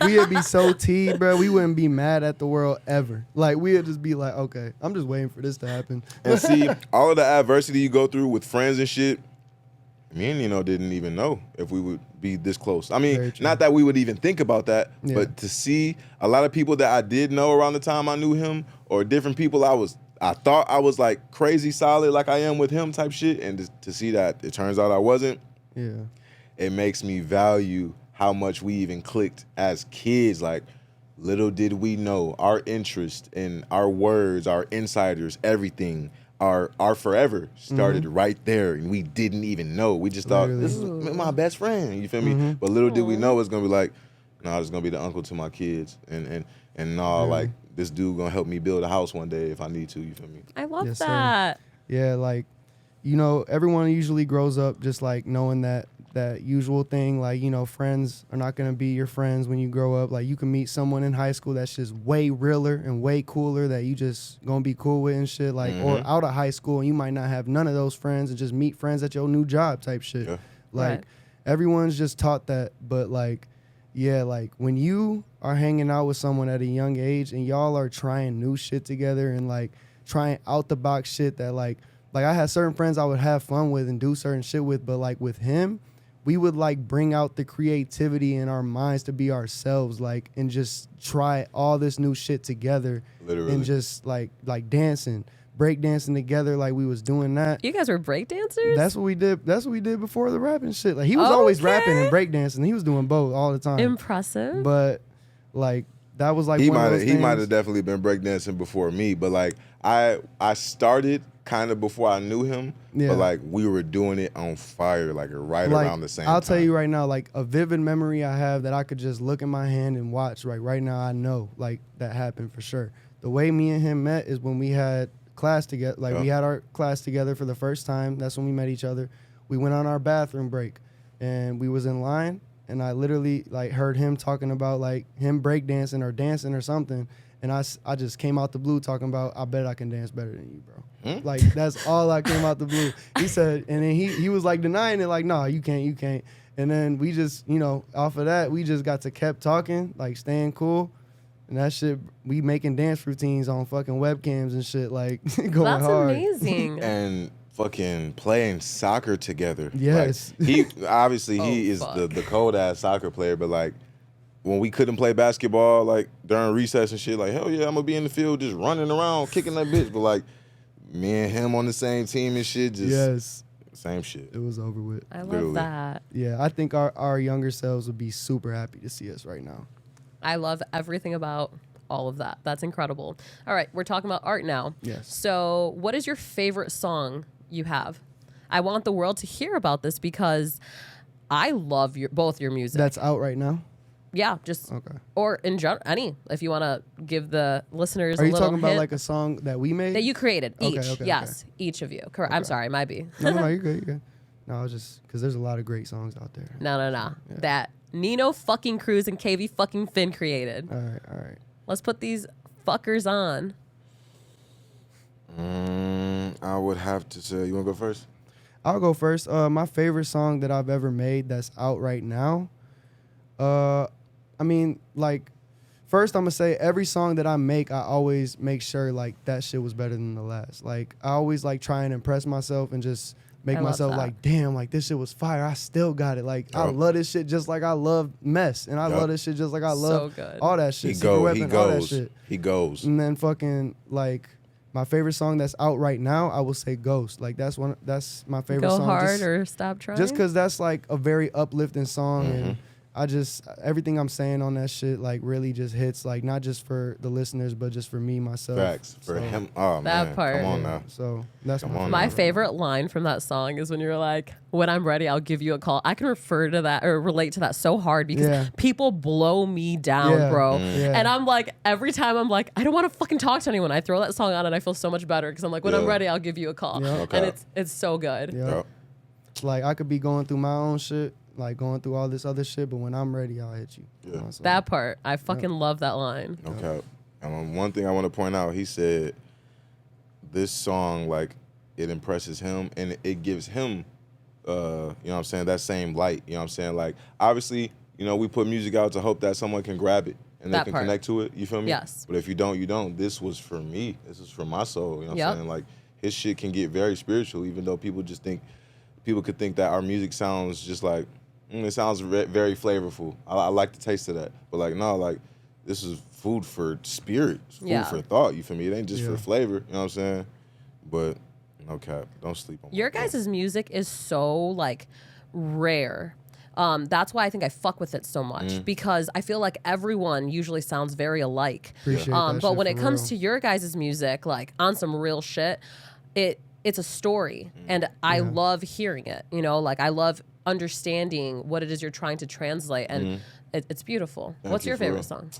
we'd be so teed, bro. We wouldn't be mad at the world ever. Like, we'd just be like, okay, I'm just waiting for this to happen. And see, all of the adversity you go through with friends and shit, me and Nino didn't even know if we would be this close. I mean, not that we would even think about that, but to see a lot of people that I did know around the time I knew him, or different people I thought I was like crazy solid like I am with him type shit, and to see that it turns out I wasn't, it makes me value how much we even clicked as kids. Like, little did we know our interest in our words, our insiders, everything, our forever started right there, and we didn't even know. We just thought, this is my best friend, you feel me? But little did we know it's gonna be like, nah, it's gonna be the uncle to my kids, and like, this dude gonna help me build a house one day if I need to, you feel me? I love that. Yeah, like, you know, everyone usually grows up just like knowing that that usual thing, like, you know, friends are not gonna be your friends when you grow up. Like, you can meet someone in high school that's just way realer and way cooler that you just gonna be cool with and shit. Like, or out of high school and you might not have none of those friends and just meet friends at your new job type shit. Yeah. Like, everyone's just taught that, but like, yeah, like when you are hanging out with someone at a young age and y'all are trying new shit together and like trying out the box shit that like I had certain friends I would have fun with and do certain shit with, but like with him, we would like bring out the creativity in our minds to be ourselves, like, and just try all this new shit together. Literally. And just like dancing, break dancing together, like we was doing that. You guys were break dancers? That's what we did. That's what we did before the rapping shit. Like, he was always rapping and break dancing. He was doing both all the time. Impressive. But like that was like he one of those might things. have definitely been breakdancing before me, but like I started kind of before I knew him, but like we were doing it on fire, like around the same time. I'll tell you right now, like a vivid memory I have that I could just look in my hand and watch. Right now, I know like that happened for sure. The way me and him met is when we had class together. Like we had our class together for the first time. That's when we met each other. We went on our bathroom break, and we was in line, and I literally like heard him talking about like him breakdancing or dancing or something. And I just came out the blue talking about, I bet I can dance better than you, bro. Like, that's all I came out the blue. He said, and then he was like denying it, like, no, you can't. And then we just, you know, off of that, we just got to kept talking, like staying cool. And that shit, we making dance routines on fucking webcams and shit, like going That's hard. amazing. And fucking playing soccer together. Yes. Like, he obviously he is fuck. the cold ass soccer player, but like when we couldn't play basketball, like during recess and shit, like hell yeah, I'm gonna be in the field just running around, kicking that bitch. But like me and him on the same team and shit, just same shit. It was over with. I love Literally. that. Yeah, I think our younger selves would be super happy to see us right now. I love everything about all of that. That's incredible. All right, we're talking about art now. Yes. So what is your favorite song you have? I want the world to hear about this because I love both your music. That's out right now? Yeah, just Okay. or in general, any. If you want to give the listeners Are a you little talking about hint like a song that we made? that you created Okay, each. okay, Yes, each of you. Correct. I'm sorry, might be. No, you're good, you're good. No, I was just, because there's a lot of great songs out there. No. That Nino fucking Cruz and KV-Finn created. All right. Let's put these fuckers on. I would have to say, you want to go first? I'll go first. My favorite song that I've ever made that's out right now. I mean, like, first I'm gonna say every song that I make, I always make sure like that shit was better than the last. Like, I always like try and impress myself and just make I love myself that. like, damn, like this shit was fire. I still got it. Like, I love this shit just like I love Mess, and I love this shit just like I love good. all that shit. He Secret Weapon, all that goes. shit. He goes. And then fucking like my favorite song that's out right now, I will say Ghost. Like that's my favorite Go song. hard just, or stop trying. just cause that's like a very uplifting song, and I just everything I'm saying on that shit like really just hits, like not just for the listeners but just for me myself. Facts for So, him. Oh That man, part. come on now. So that's Come my on My now. favorite line from that song is when you're like, when I'm ready, I'll give you a call. I can refer to that or relate to that so hard because Yeah. people blow me down, Yeah. bro. Yeah. And I'm like, every time I'm like, I don't want to fucking talk to anyone. I throw that song on and I feel so much better because I'm like, when I'm Yeah. ready, I'll give you a call. Yeah. Okay. And it's so good. Yeah. Yep. Like I could be going through my own shit, like going through all this other shit, but when I'm ready, I'll hit you. Yeah. You know, so- That part, I fucking love that line. Okay. And one thing I want to point out, he said this song, like, it impresses him and it gives him, you know what I'm saying, that same light. You know what I'm saying? Like, obviously, you know, we put music out to hope that someone can grab it and they That can part. connect to it. You feel me? Yes. But if you don't, you don't. This was for me. This is for my soul. You know what Yep. I'm saying? Like, his shit can get very spiritual, even though people could think that our music sounds just like, it sounds very flavorful. I like the taste of that. But like, no, like, this is food for spirit, it's food Yeah. for thought. You feel me? It ain't just Yeah. for flavor. You know what I'm saying? But no cap, don't sleep on Your my guys' music is so like rare. That's why I think I fuck with it so much because I feel like everyone usually sounds very alike. Appreciate that But shit when it for comes real. to your guys' music, like on some real shit, it's a story, and I love hearing it. You know, like I love understanding what it is you're trying to translate, and it's beautiful. Thank What's you, your for favorite real. song?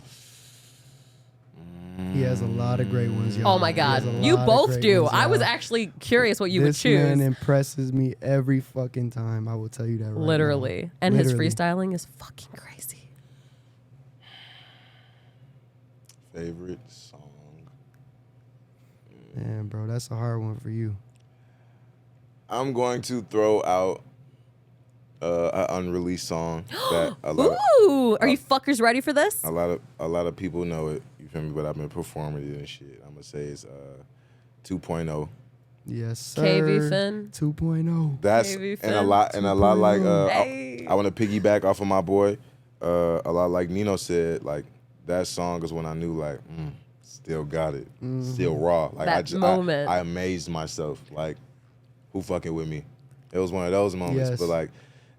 He has a lot of great ones, y'all. Oh my God, you both do. I was actually curious what you would choose. This man impresses me every fucking time. I will tell you that right Literally. now. And his freestyling is fucking crazy. Favorite song? Man, bro, that's a hard one for you. I'm going to throw out an unreleased song that a lot Ooh, are you fuckers ready for this? a lot of people know it. You feel me? But I've been performing it and shit. I'm gonna say it's 2.0. Yes, sir. KV-Finn. 2.0. That's KV-Finn. and a lot like Hey. I want to piggyback off of my boy. A lot like Nino said, like that song is when I knew like still got it, still raw. Like That moment. I amazed myself. Like who fucking with me? It was one of those moments. Yes.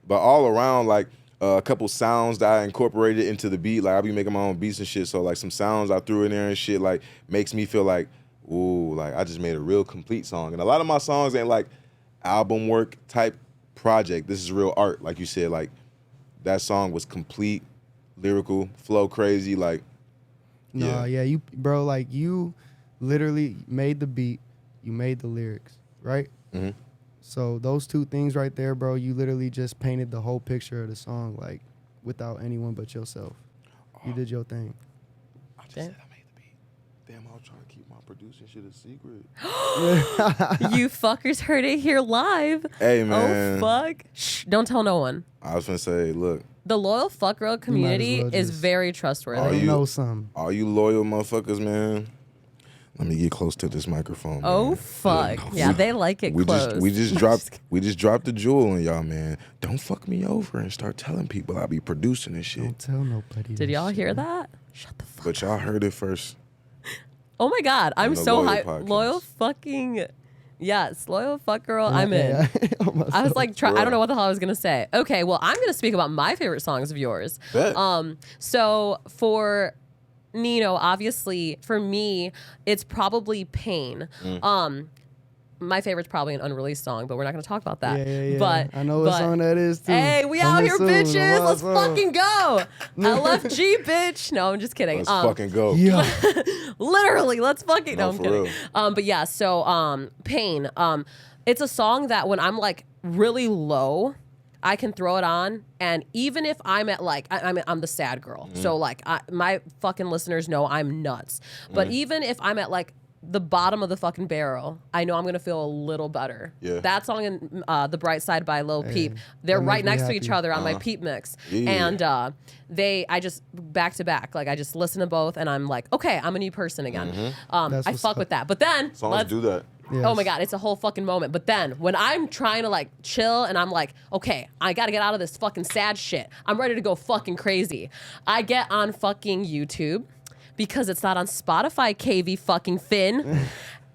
But all around like a couple sounds that I incorporated into the beat. Like I be making my own beats and shit. So like some sounds I threw in there and shit like makes me feel like, ooh, like I just made a real complete song. And a lot of my songs ain't like album work type project. This is real art. Like you said, like that song was complete, lyrical, flow crazy. Like, Nah, yeah, you, bro, like you literally made the beat, you made the lyrics, right? Mm-hmm. So those two things right there, bro, you literally just painted the whole picture of the song, like without anyone but yourself. You did your thing. I just said I made the beat. Damn, I was trying to keep my producing shit a secret. You fuckers heard it here live. Hey, man. Oh, fuck. Shh, don't tell no one. I was gonna say, look, The loyal fuck girl community well is just- very trustworthy. Are I you- know something. all you loyal motherfuckers, man. Let me get close to this microphone. Oh, man. fuck. Yeah, they like it We close. we just dropped the jewel on y'all, man. Don't fuck me over and start telling people I be producing and shit. Don't tell nobody. Did that y'all shit. hear that? Shut the fuck But y'all heard it first. Oh my God, I'm On the so Loyal hyped. Podcast. Loyal fucking, yes, loyal fuck girl, I'm in. I was like, I don't know what the hell I was gonna say. Okay, well, I'm gonna speak about my favorite songs of yours. Bet. So for Nino, obviously, for me, it's probably Pain. My favorite's probably an unreleased song, but we're not gonna talk about that. Yeah. But I know what song that is too. Hey, we out Coming here, soon, bitches. on my Let's song. fucking go. LFG, bitch. No, I'm just kidding. Let's fucking go. Yeah. Literally, let's fucking. No, No, I'm for kidding. real. But yeah, so Pain. It's a song that when I'm like really low, I can throw it on, and even if I'm at like I'm the sad girl, so like my fucking listeners know I'm nuts. But even if I'm at like the bottom of the fucking barrel, I know I'm gonna feel a little better. Yeah. That song and The Bright Side by Lil Peep, they're that right makes me next to each happy. other on my Peep mix, Yeah. and I just back to back, like I just listen to both, and I'm like, okay, I'm a new person again. That's I what's fuck up. with that, but then Songs let's do that. Yes. Oh my God, it's a whole fucking moment. But then when I'm trying to like chill and I'm like, okay, I gotta get out of this fucking sad shit. I'm ready to go fucking crazy. I get on fucking YouTube because it's not on Spotify, KV-Finn.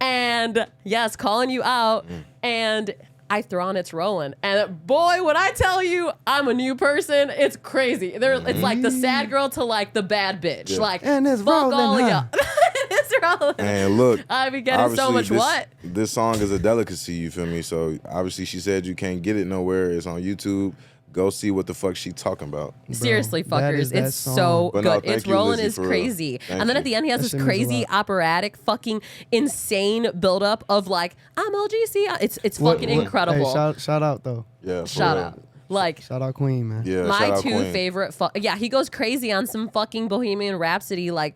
And yes, calling you out. And I throw on It's Rolling. And boy, when I tell you I'm a new person, it's crazy. It's like the sad girl to like the bad bitch. Yeah. Like, And it's fuck rolling, all of huh? y'all. It's rolling. And look, I be getting so much obviously what? This song is a delicacy, you feel me? So obviously she said you can't get it nowhere. It's on YouTube. Go see what the fuck she talking about. Seriously, that fuckers, is that it's song. so But no, good. thank It's you, Rolling Lizzie, is for real. crazy. Thank And then you. at the end, he has That this shit means a crazy lot. operatic, fucking insane buildup of like, I'm LGC. It's fucking incredible. Hey, shout out though. Yeah, for Shout real. out. Like, Shout out Queen, man. Yeah, my shout out two Queen. favorite, yeah, he goes crazy on some fucking Bohemian Rhapsody, like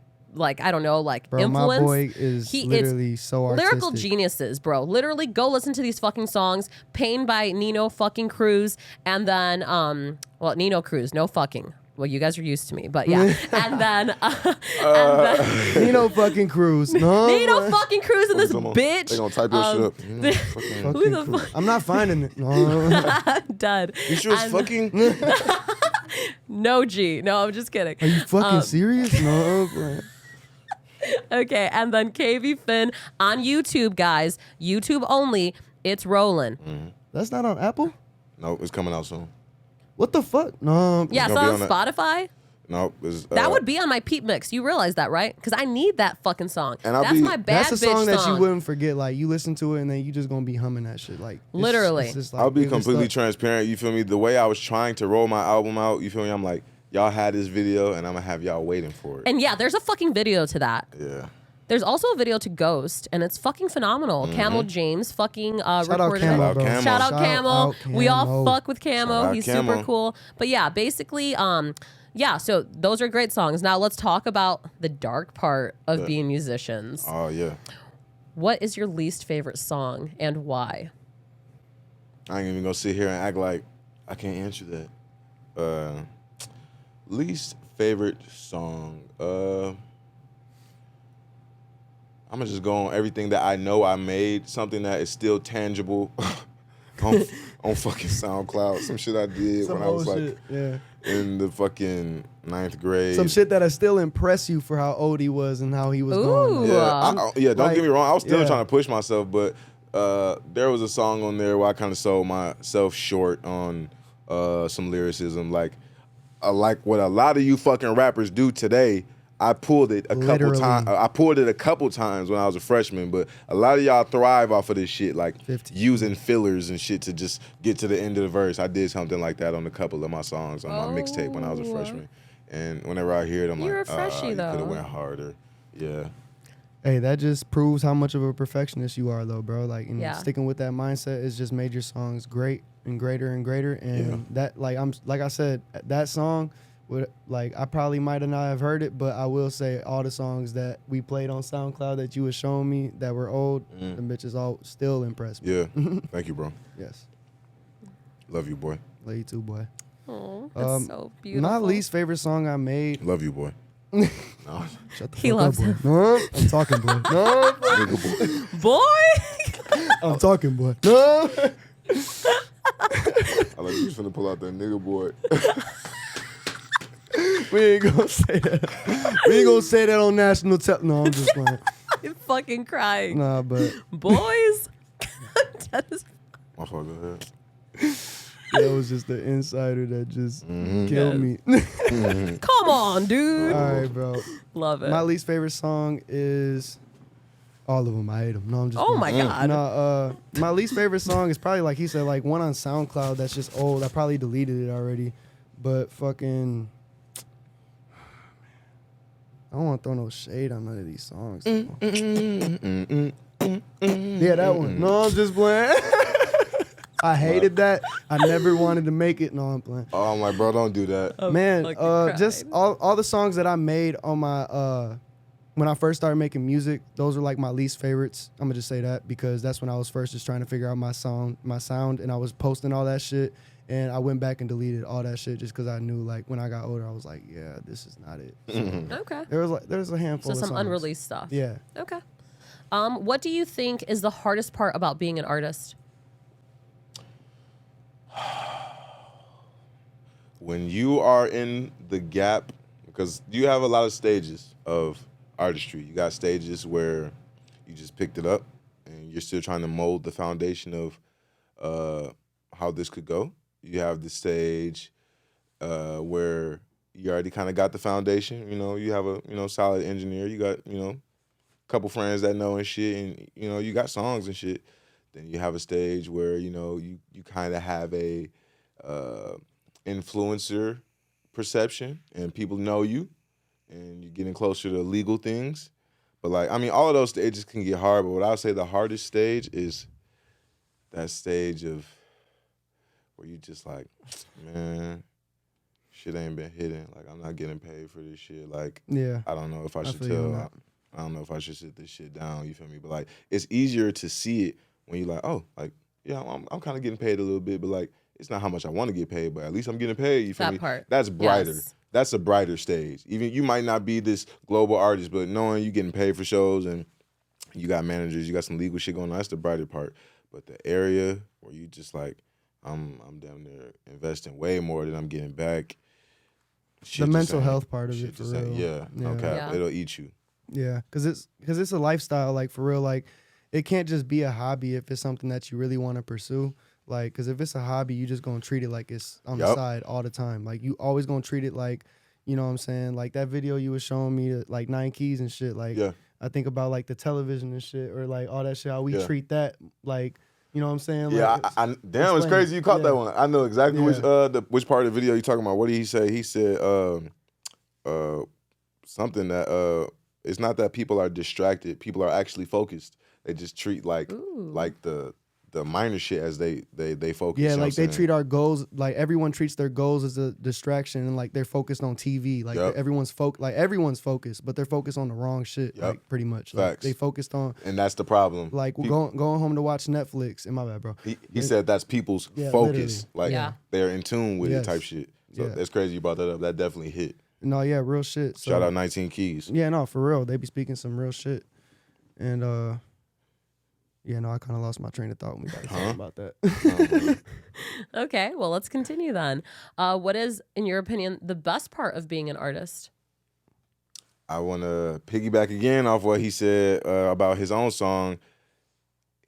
I don't know, like Bro, influence. my boy is literally so artistic. Lyrical geniuses, bro. Literally, go listen to these fucking songs. Pain by Nino fucking Cruz, and then Nino Cruz, no fucking. Well, you guys are used to me, but yeah. and then Nino fucking Cruz. No, Nino man. fucking Cruz and this They bitch. gonna type your shit up. Fucking- Who Fucking the Cruz. fuck? I'm not finding it. No. Dead. You sure it's And- fucking? No G. No, I'm just kidding. Are you fucking serious? No, bro. Okay, and then KV-Finn on YouTube, guys. YouTube only. It's rolling. That's not on Apple? No, it's coming out soon. What the fuck? No. Yeah, it's gonna not be on on Spotify. No, it's, That would be on my Peep Mix. You realize that, right? Because I need that fucking song. And I'll That's be- my bad That's a bitch song that you wouldn't forget. Like, you listen to it and then you just gonna be humming that shit. Like, Literally. it's just like, I'll be if it's completely like- transparent. You feel me? The way I was trying to roll my album out, you feel me? I'm like, y'all had this video, and I'm gonna have y'all waiting for it. And yeah, there's a fucking video to that. Yeah. There's also a video to Ghost, and it's fucking phenomenal. Camel James fucking recorded Camo, it. bro. Shout out Camo. We all Camo. fuck with Camo. out He's Camo. super cool. But yeah, basically, yeah, so those are great songs. Now let's talk about the dark part of being musicians. Oh yeah. What is your least favorite song and why? I ain't even gonna sit here and act like I can't answer that. Least favorite song. I'm gonna just go on everything that I know I made, something that is still tangible on fucking SoundCloud. Some shit I did when I was like in the fucking 9th grade. Some shit that'll still impress you for how old he was and how he was going. Yeah, don't get me wrong. I was still yeah. trying to push myself, but there was a song on there where I kind of sold myself short on some lyricism. Like what a lot of you fucking rappers do today. I pulled it a couple times. I pulled it a couple times when I was a freshman, but a lot of y'all thrive off of this shit, like 50. using fillers and shit to just get to the end of the verse. I did something like that on a couple of my songs on my mixtape when I was a freshman. And whenever I hear it, I'm You're like, a freshie, you though. could have went harder. Yeah. Hey, that just proves how much of a perfectionist you are, though, bro. Like, and Yeah. sticking with that mindset has just made your songs great and greater and greater. And that, like I said, that song would, like, I probably might have not have heard it, but I will say all the songs that we played on SoundCloud that you were showing me that were old, the bitches all still impressed me. Yeah. Thank you, bro. Yes. Love you, boy. Love you too, boy. Oh, that's so beautiful. My least favorite song I made. Love you, boy. No. Shut the He fuck loves up, him. boy. No, I'm talking, boy. No, Nigga boy. Boy! I'm talking, boy. No. I like you just finna pull out that nigga boy. We ain't gonna say that. We ain't gonna say that on national television. No, I'm just playing. I'm fucking crying. Nah, but Boys! That is- My fault, go ahead. that was just the insider that just killed me. Come on, dude. All right, bro. Love it. My least favorite song is all of them. I hate them. No, I'm just. Oh playing. my God. No, my least favorite song is probably like he said, like one on SoundCloud that's just old. I probably deleted it already, but fucking. I don't want to throw no shade on none of these songs. Yeah, that one. No, I'm just playing. I hated that. I never wanted to make it. No, I'm playing. Oh, I'm like, bro, don't do that. I'm Man, fucking just crying. all the songs that I made on my when I first started making music, those are like my least favorites. I'm gonna just say that because that's when I was first just trying to figure out my sound, and I was posting all that shit, and I went back and deleted all that shit just because I knew like when I got older, I was like, yeah, this is not it. So Okay. there's a handful. So of some songs. unreleased stuff. Yeah. Okay. What do you think is the hardest part about being an artist? When you are in the gap, because you have a lot of stages of artistry. You got stages where you just picked it up and you're still trying to mold the foundation of how this could go. You have the stage where you already kind of got the foundation. You know, you have a solid engineer. You got a couple friends that know and shit, and you got songs and shit. Then you have a stage where you kind of have a influencer perception, and people know you, and you're getting closer to legal things. But all of those stages can get hard. But what I would say the hardest stage is that stage of where you just like, man, shit ain't been hitting. Like, I'm not getting paid for this shit. Like, Yeah. I don't know if I should feel you on tell. that. I don't know if I should sit this shit down. You feel me? But it's easier to see it when you're like, oh, yeah, I'm kind of getting paid a little bit, but it's not how much I want to get paid, but at least I'm getting paid. You feel That me? part. That's brighter. Yes. That's a brighter stage. Even you might not be this global artist, but knowing you getting paid for shows and you got managers, you got some legal shit going on, that's the brighter part. But the area where you just I'm damn near investing way more than I'm getting back. The mental health part of it, for real. Yeah, okay. Yeah. It'll eat you. Yeah, because it's a lifestyle, like, for real. Like, it can't just be a hobby if it's something that you really want to pursue. Like, because if it's a hobby, you just gonna treat it like it's on the side all the time. Like, you always gonna treat it like, you know what I'm saying? Like, that video you was showing me, like 9 Keys and shit. Like, I think about like the television and shit, or like all that shit. How we treat that, like, you know what I'm saying? Yeah, like, damn, it's crazy you caught that one. I know exactly Yeah. which part of the video you talking about. What did he say? He said something that it's not that people are distracted. People are actually focused. They just treat like the minor shit as they focus. Yeah, you know like what they I'm saying? treat our goals, like everyone treats their goals as a distraction, and like they're focused on TV. Like Yep. everyone's focused, but they're focused on the wrong shit. Yep. Like pretty much. Like Facts. they focused on And that's the problem. like going home to watch Netflix. And my bad, bro. He said that's people's Yeah, focus. Like Yeah. they're in tune with Yes. it type shit. So Yeah. that's crazy you brought that up. That definitely hit. No, yeah, real shit. So, Shout out 19 Keys. Yeah, no, for real. They be speaking some real shit. And yeah, no, I kind of lost my train of thought when we got talking about that. Okay, well, let's continue then. What is, in your opinion, the best part of being an artist? I want to piggyback again off what he said about his own song.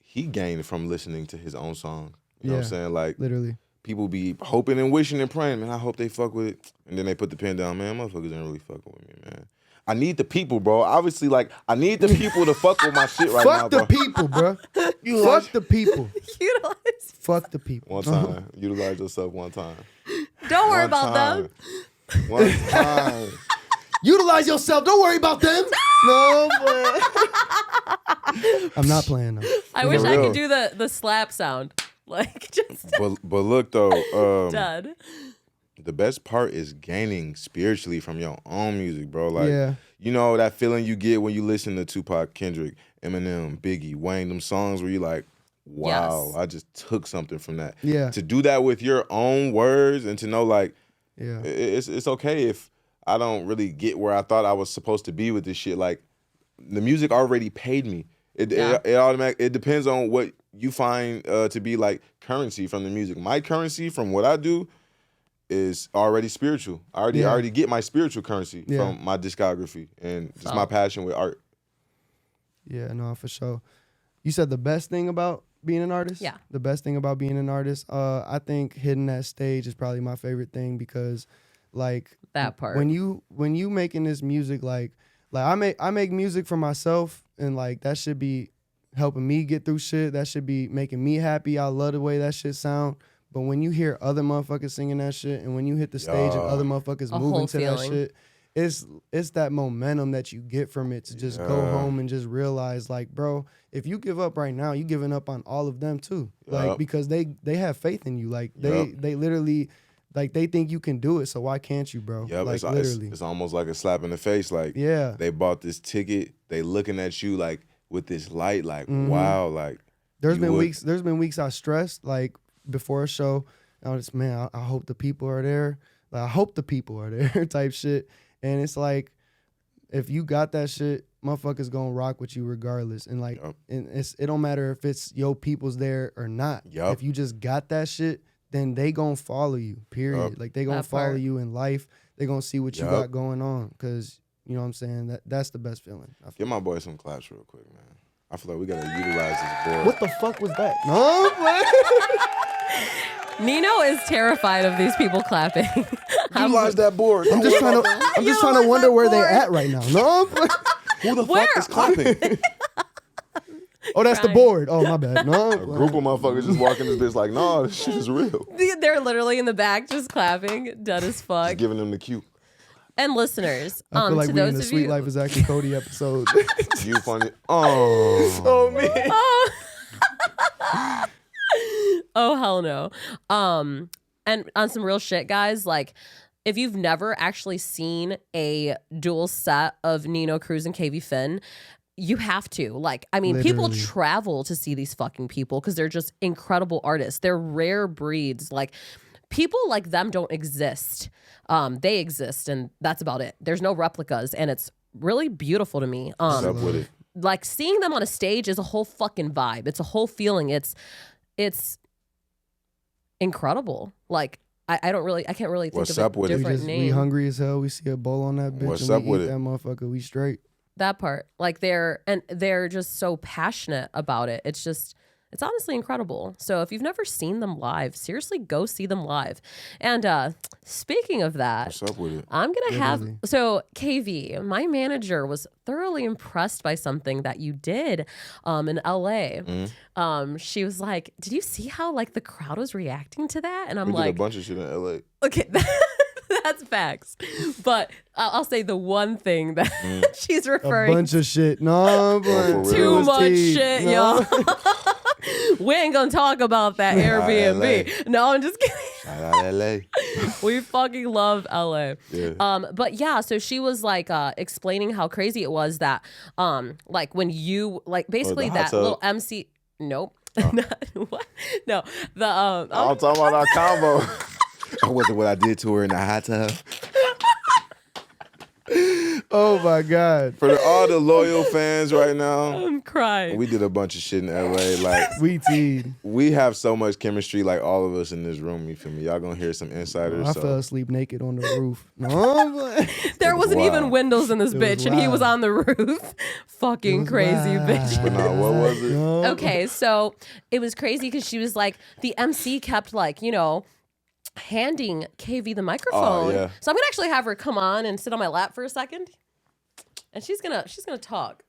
He gained from listening to his own song. You know what I'm saying? Like, Literally. people be hoping and wishing and praying, man, I hope they fuck with it. And then they put the pen down, man, motherfuckers ain't really fucking with me, man. I need the people, bro. Obviously, like, I need the people to fuck with my shit right now, Fuck bro. the people, bro. Fuck the people. Utilize. Fuck the people. One time. Utilize yourself one time. Don't worry One about time. them. One time. Utilize yourself. Don't worry about them. No, boy. I'm not playing though. I wish I real. could do the slap sound. Like, just But look, though, done. the best part is gaining spiritually from your own music, bro. Like, Yeah. you know that feeling you get when you listen to Tupac, Kendrick, Eminem, Biggie, Wayne, them songs where you like, wow, Yes. I just took something from that. Yeah. To do that with your own words and to know like, Yeah. it's okay if I don't really get where I thought I was supposed to be with this shit. Like, the music already paid me. It depends on what you find to be like currency from the music. My currency from what I do is already spiritual. I already get my spiritual currency from my discography and just my passion with art. Yeah, no, for sure. You said the best thing about being an artist? Yeah. The best thing about being an artist, I think hitting that stage is probably my favorite thing because like That part. when you making this music, like I make music for myself and like that should be helping me get through shit. That should be making me happy. I love the way that shit sound. But when you hear other motherfuckers singing that shit and when you hit the stage and other motherfuckers A moving whole to that feeling. shit, it's that momentum that you get from it to just go home and just realize like, bro, if you give up right now, you giving up on all of them too. Like, Yup. because they have faith in you. Like they literally, like they think you can do it. So why can't you, bro? Yep, Like literally. it's almost like a slap in the face. Like, Yeah. they bought this ticket. They looking at you like with this light. Like, wow. Like, There's you been would- weeks I stressed like before a show. I was just, man, I hope the people are there. Like I hope the people are there type shit. And it's like, if you got that shit, motherfuckers gonna rock with you regardless. And like, Yup. and it don't matter if it's your people's there or not. Yup. If you just got that shit, then they gonna follow you. Period. Yup. Like they gonna That follow part. you in life. They gonna see what you Yup. got going on. Cause you know what I'm saying. That's the best feeling. I feel. Give my boy some claps real quick, man. I feel like we gotta utilize this board. What the fuck was that? No. Nino is terrified of these people clapping. Utilize that board. I'm just trying to wonder where they're at right now. No. Who the Where fuck is clapping? Oh, that's the Crying. board. Oh, my bad. No. A group of motherfuckers just walking this bitch like, nah, this shit is real. They're literally in the back just clapping, dead as fuck. Just giving them the cue. And listeners, I feel like to we in those the of Sweet you, Life is Actually Cody episode. You funny. Oh. Oh, me. oh hell no. And on some real shit, guys, like if you've never actually seen a dual set of Nino Cruz and KV-Finn, you have to. Like, I mean, people Literally. travel to see these fucking people because they're just incredible artists. They're rare breeds. Like, people like them don't exist. They exist, and that's about it. There's no replicas, and it's really beautiful to me. What's up with it? Like seeing them on a stage is a whole fucking vibe. It's a whole feeling. It's incredible. Like I can't really think What's of up a with it? different We name. hungry as hell. We see a bowl on that bitch What's and up we with eat it? that motherfucker. We straight. That part. Like they're just so passionate about it. It's honestly incredible. So if you've never seen them live, seriously go see them live. And speaking of that, What's up with it? I'm going to have, Literally. so KV, my manager was thoroughly impressed by something that you did in LA. She was like, did you see how like the crowd was reacting to that? And I'm We did a like, bunch of shit in LA. okay, That's facts. But I'll say the one thing that she's referring A bunch of shit. No, but too much shit, y'all. We ain't gonna talk about that Airbnb. No, I'm just kidding. Shout out LA. We fucking love LA. Yeah. But yeah, so she was like explaining how crazy it was that like when you like basically the hot that tub. little MC. Nope. What? No. The I'm talking about our combo. That wasn't what I did to her in the hot tub. Oh my God. For all the loyal fans right now, I'm crying. we did a bunch of shit in LA. Like, We teed. we have so much chemistry, like all of us in this room, you feel me? Y'all gonna hear some insiders. I so. fell asleep naked on the roof. No, but There wasn't Wow. even windows in this It was bitch, and he was wild. on the roof. Fucking It was crazy wild. bitch. But no, what was it? No. Okay, so it was crazy because she was like, the MC kept like, you know, handing KV the microphone. Oh, yeah. So I'm gonna actually have her come on and sit on my lap for a second, and she's gonna talk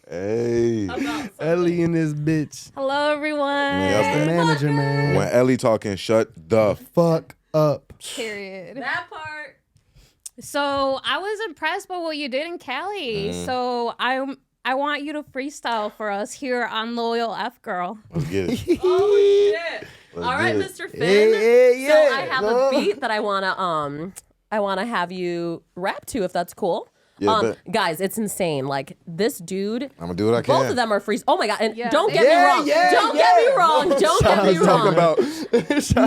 Hey. about something. Ellie and this bitch. Hello, everyone. that's The manager, man. When Ellie talking, shut the Fuck up. Period. That part. So I was impressed by what you did in Cali. So I want you to freestyle for us here on Loyal F Girl. Let's get it. Oh shit! Let's All right, get it. Mr. Finn. Hey, So yeah. I have a beat that I wanna have you rap to, if that's cool. Yeah, bet. Guys, it's insane. Like this dude. I'm gonna do what I can. Both of them are free. Oh my god! And Yeah. don't get me Yeah, wrong. yeah, Don't yeah. get me wrong. Don't get me Talk wrong. about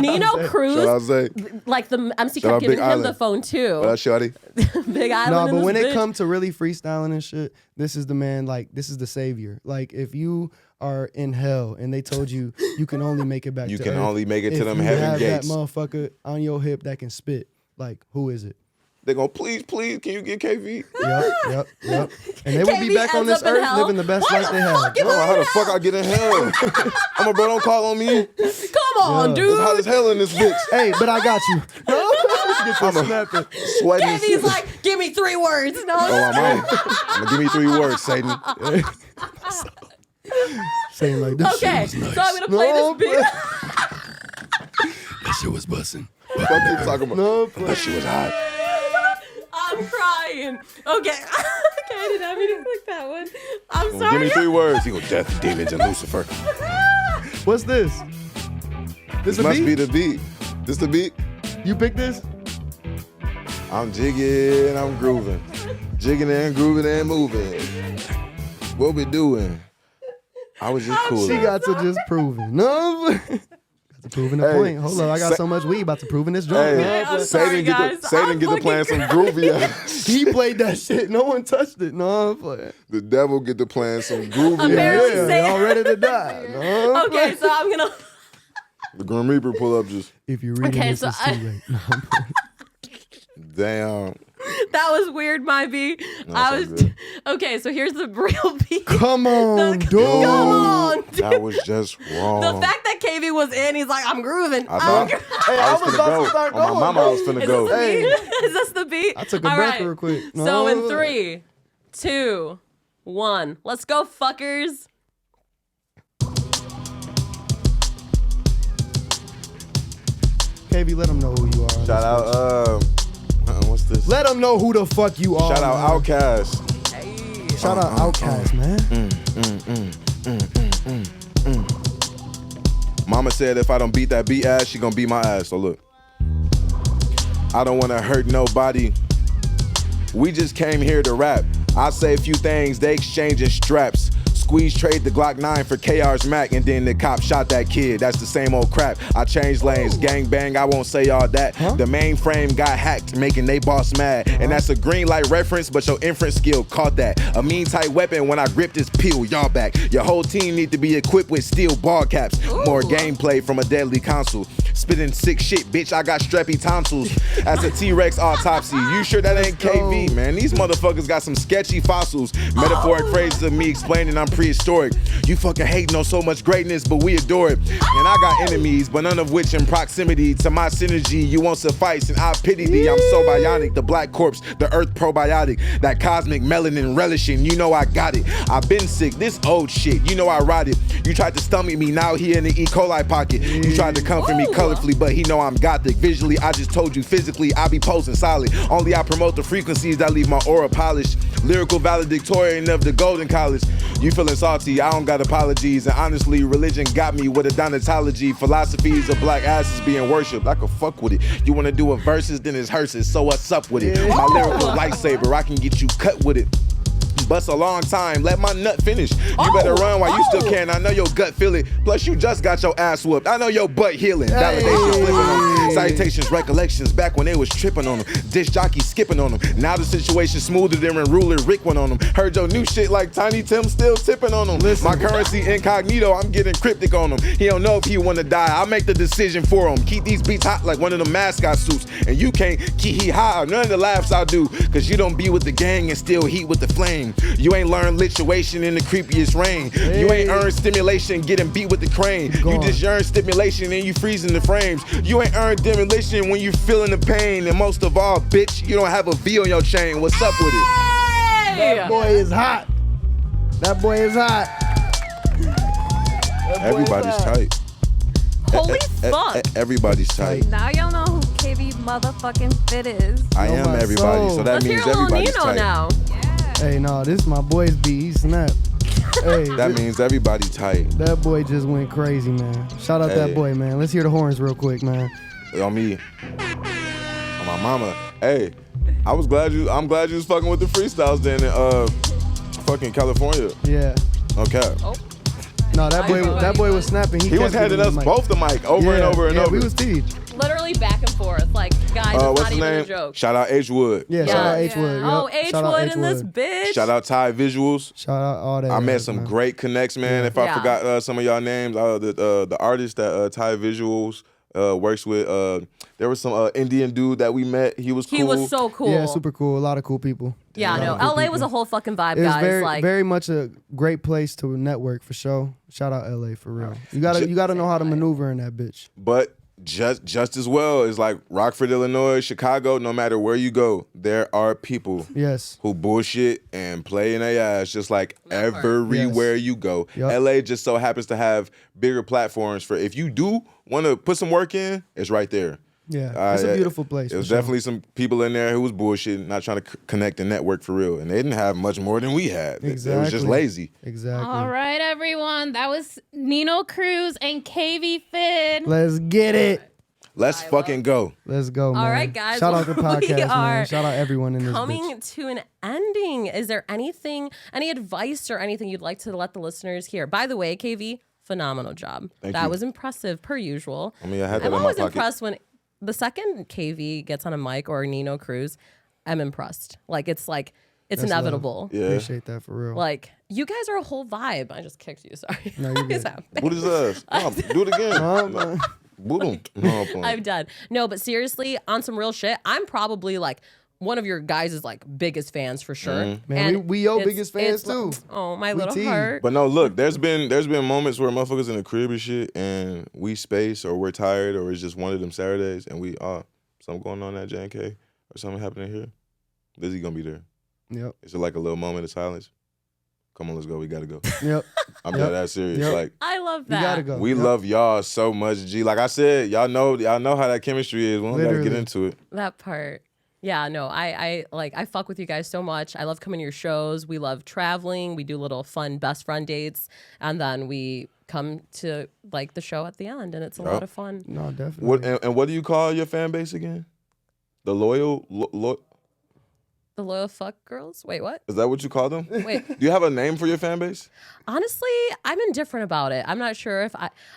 Nino shout out Cruz, Zay. like the MC Shout kept out giving Big him Island. the phone too. What up, shorty? Big Island. No, in but this when it bitch. comes to really freestyling and shit, this is the man, like, this is the savior. Like, if you are in hell and they told you you can only make it back You to can earth only make it to if them you heaven have gates. that motherfucker on your hip that can spit, like, who is it? They go, please, can you get KV? Yep. And they will be KV back on ends this up in earth hell. living the best Why life the they have. fuck am I don't know how the fuck I get in hell. I'm a bro, don't call on me. It's Come on, Yeah. dude. hot as hell in this bitch. Hey, but I got you. Get I'm the a snapping. sweating. and KV's shit. like, give me 3 words. No. Oh, I'm gonna give me 3 words, Satan. Saying like this Okay, shit was so I'm nice. gonna play No, this beat. That shit was busting. Fuck you talking about? No, That shit was hot. I'm crying. Okay. Okay, I didn't have me to click that one. I'm Give sorry. me 3 words. He go, death, demons, and Lucifer. What's this? This This a must beat? be the beat. This the beat? You picked this? I'm jigging, I'm grooving. Jigging and grooving and moving. What we doing? I was just cool. She got to just proving. No. Got to proving the Hey, point. Hold on, I got so much weed about to proving this joint. Hey, I'm sorry, guys. Satan I'm get to playing some groovy ass. He played that shit. No one touched it. No, I'm playing. The devil get to playing some groovy Apparently ass. Satan- y'all ready to die. No, I'm Okay, so I'm gonna. The Grim Reaper pull up just, If you're reading Okay, this, so it's too late. No, I'm playing. damn. That was weird, my beat. I all was good. okay. So here's the real beat. Come on, dude. Come on, dude. That was just wrong. The fact that KV was in, he's like, I'm grooving. I thought Hey, I was finna about go. to start On my going. mama, I was finna Is go. this the Hey. beat? Is this the beat? I took a All breath right. real quick. So No. in 3, 2, 1, let's go, fuckers. KV, let them know who you are. Shout out, what's this? Let them know who the fuck you are. Shout out man. Outkast. Shout out Outkast, man. Mama said if I don't beat that beat ass, she gonna beat my ass. So look, I don't wanna hurt nobody. We just came here to rap. I say a few things, they exchanging straps. Squeeze trade the Glock 9 for KR's Mac, and then the cop shot that kid. That's the same old crap. I changed lanes, gang bang, I won't say all that. The mainframe got hacked, making they boss mad. And that's a green light reference, but your inference skill caught that. A mean tight weapon when I grip this peel, y'all back. Your whole team need to be equipped with steel ball caps. More gameplay from a deadly console. Spitting sick shit, bitch, I got strappy tonsils. As a T-Rex autopsy, you sure that ain't KV, man? These motherfuckers got some sketchy fossils. Metaphoric phrases of me explaining I'm prehistoric. You fucking hating on so much greatness, but we adore it. And I got enemies, but none of which in proximity to my synergy. You won't suffice, and I pity thee. I'm so bionic, the black corpse, the earth probiotic, that cosmic melanin relishing. You know I got it. I've been sick, this old shit. You know I ride it. You tried to stomach me, now here in the E. coli pocket. You tried to comfort me colorfully, but he know I'm gothic. Visually, I just told you physically, I be posing solid. Only I promote the frequencies that leave my aura polished. Lyrical valedictorian of the Golden College. You feeling salty, I don't got apologies. And honestly, religion got me with a donatology. Philosophies of black asses being worshipped. I could fuck with it. You wanna do a verses, then it's hearses. So what's up with it? My lyrical lightsaber, I can get you cut with it. Bust a long time, let my nut finish. You better run while you still can. I know your gut feel it. Plus you just got your ass whooped. I know your butt healing. Validation flipping on them. Salutations, recollections back when they was tripping on them. Dish jockey skipping on them. Now the situation smoother than when Ruler Rick went on them. Heard your new shit like Tiny Tim still tipping on them. My currency incognito, I'm getting cryptic on them. He don't know if he wanna die. I'll make the decision for him. Keep these beats hot like one of the mascot suits. And you can't keep he high. None of the laughs I do. Cause you don't be with the gang and still heat with the flame. You ain't learned lituation in the creepiest rain. You ain't earned stimulation getting beat with the crane. You just yearn stimulation and you freezing the frames. You ain't earned demolition when you feeling the pain. And most of all, bitch, you don't have a V on your chain. What's up with it? That boy is hot. That boy is hot. Everybody's tight. Holy fuck. Everybody's tight. Now y'all know who KV motherfucking Fit is. I am everybody, so that Let's means hear a little everybody's Nino tight. now. Hey, no, this is my boy's beat. He snapped. Hey, That means everybody tight. that boy just went crazy, man. Shout out that boy, man. Let's hear the horns real quick, man. On me. On my mama. Hey, I'm glad you was fucking with the freestyles then in fucking California. Yeah. Okay. No, that boy was snapping. He kept was handing giving us the mic. both the mic over and over and yeah, over. we was teach. Literally back and forth. Like, guys, it's What's not his even name? a joke. Shout out H Wood. Yeah, shout out H Wood. Oh, Yep. H Shout out Wood H in this Wood. bitch. Shout out Ty Visuals. Shout out all that. I met guys, some man. great connects, man. If I Yeah. forgot some of y'all names, the artist that Ty Visuals works with, there was some Indian dude that we met. He was cool. He was so cool. Yeah, super cool. A lot of cool people. Yeah, no. LA was a whole fucking vibe, It was guys. very, like, very much a great place to network for sure. Shout out LA for real. You gotta know how to maneuver in that bitch. But just as well is like Rockford, Illinois, Chicago. No matter where you go, there are people Yes. who bullshit and play in their ass just like everywhere you go. Yep. LA just so happens to have bigger platforms for if you do want to put some work in, it's right there. Yeah, it's a beautiful place. There was for sure. definitely some people in there who was bullshitting, not trying to connect and network for real. And they didn't have much more than we had. It was just Exactly. lazy. Exactly. All right, everyone. That was Nino Cruz and KV-Finn. Let's get it. Let's fucking go. Let's go, man. all right, guys. Shout out the we podcast, are man. Shout out everyone in this coming bitch. to an ending. Is there any advice or anything you'd like to let the listeners hear? By the way, KV, phenomenal job. Thank that you. was impressive, per usual. I mean, I had that I'm in my always pocket. impressed when the second KV gets on a mic or Nino Cruz. I'm impressed. Like it's That's inevitable. Yeah. Appreciate that for real. Like you guys are a whole vibe. I just kicked you. Sorry. No, you're It's good. happening. What is us? No, do it again. Man. Boom. No, I'm playing. I'm done. No, but seriously, on some real shit, I'm probably like one of your guys' like biggest fans for sure. Mm-hmm. Man, And we your it's- biggest fans it's like- too. Oh, my We little team. heart. But no, look, there's been moments where motherfuckers in the crib and shit, and we space or we're tired or it's just one of them Saturdays, and we something going on at J&K or something happening here. Lizzie gonna be there. Yep. It's just like a little moment of silence. Come on, let's go. We gotta go. Yep. I'm Yep. that serious. Yep. Like I love You that. gotta go. we Yep. love y'all so much, G. Like I said, y'all know how that chemistry is. We don't gotta get Literally. into it. That part. Yeah, no, I fuck with you guys so much. I love coming to your shows. We love traveling. We do little fun best friend dates, and then we come to like the show at the end, and it's a lot of fun. No, definitely. What and what do you call your fan base again? The loyal. The loyal fuck girls. Wait, what? Is that what you call them? Wait. Do you have a name for your fan base? Honestly, I'm indifferent about it. I'm not sure if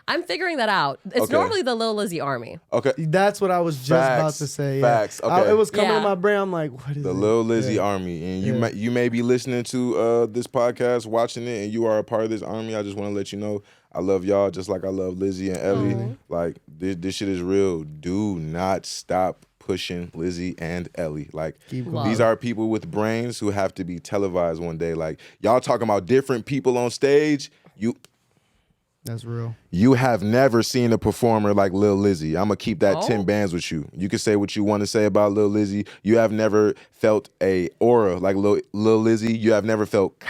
I'm figuring that out. It's Okay. normally the Lil Lizzie Army. Okay. That's what I was just about Facts. to say. Yeah. Facts. Okay. It was coming Yeah. in my brain. I'm like, what is The it? Lil Lizzie Yeah. Army, and Yeah. you may be listening to this podcast, watching it, and you are a part of this army. I just want to let you know I love y'all just like I love Lizzie and Ellie. Like this shit is real. Do not stop pushing Lizzie and Ellie. Like, Keep going. these are people with brains who have to be televised one day. Like, y'all talking about different people on stage. That's real. You have never seen a performer like Lil Lizzie. I'm going to keep that 10 bands with you. You can say what you want to say about Lil Lizzie. You have never felt a aura like Lil Lizzie. You have never felt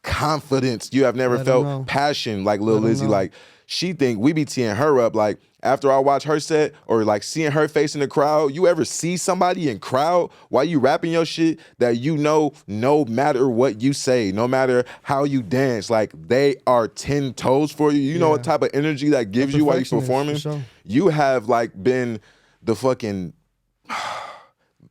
confidence. You have never felt passion like Lil Lizzie. Like, she think we be teeing her up. Like, after I watch her set or like seeing her face in the crowd, you ever see somebody in crowd while you rapping your shit that you know no matter what you say, no matter how you dance, like they are 10 toes for you. You know what type of energy that gives you while you performing? Sure. You have like been the fucking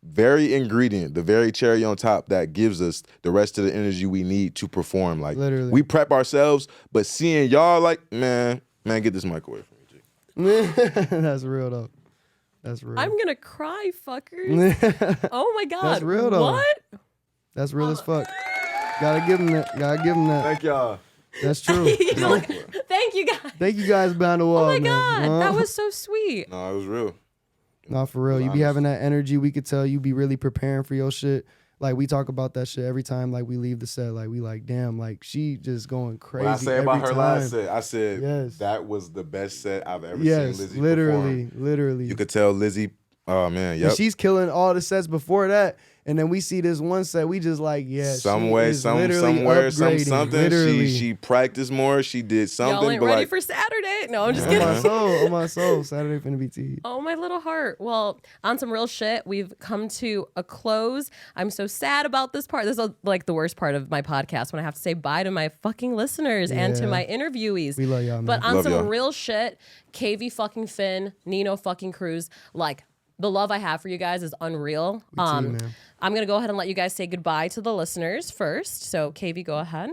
very ingredient, the very cherry on top that gives us the rest of the energy we need to perform. Like, literally, we prep ourselves, but seeing y'all like, man, get this mic away from me. That's real though. That's real. I'm gonna cry, fuckers. Oh my god. That's real though. What? That's real as fuck. Gotta give him that. Thank y'all. That's true. Thank you guys. Thank you guys behind the wall. Oh my man. god, that was so sweet. No, it was real. No, for real. You be having that energy. We could tell you be really preparing for your shit. Like, we talk about that shit every time, like, we leave the set. Like, we like, damn, like, she just going crazy. What I say about her last set, I said Yes. that was the best set I've ever seen Lizzie literally, perform. literally. You could tell Lizzie, oh man, And she's killing all the sets before that. And then we see this one set, we just like, somewhere, something. Literally. She practiced more. She did something. Y'all ain't but ready like, for Saturday. No, I'm just kidding. on my soul. Saturday finna be tea. Oh, my little heart. Well, on some real shit, we've come to a close. I'm so sad about this part. This is like the worst part of my podcast when I have to say bye to my fucking listeners and to Yeah. my interviewees. We love y'all, man. But on Love some y'all. real shit, KV-Finn, Nino Cruz, like, the love I have for you guys is unreal. man. I'm going to go ahead and let you guys say goodbye to the listeners first. So, KV, go ahead.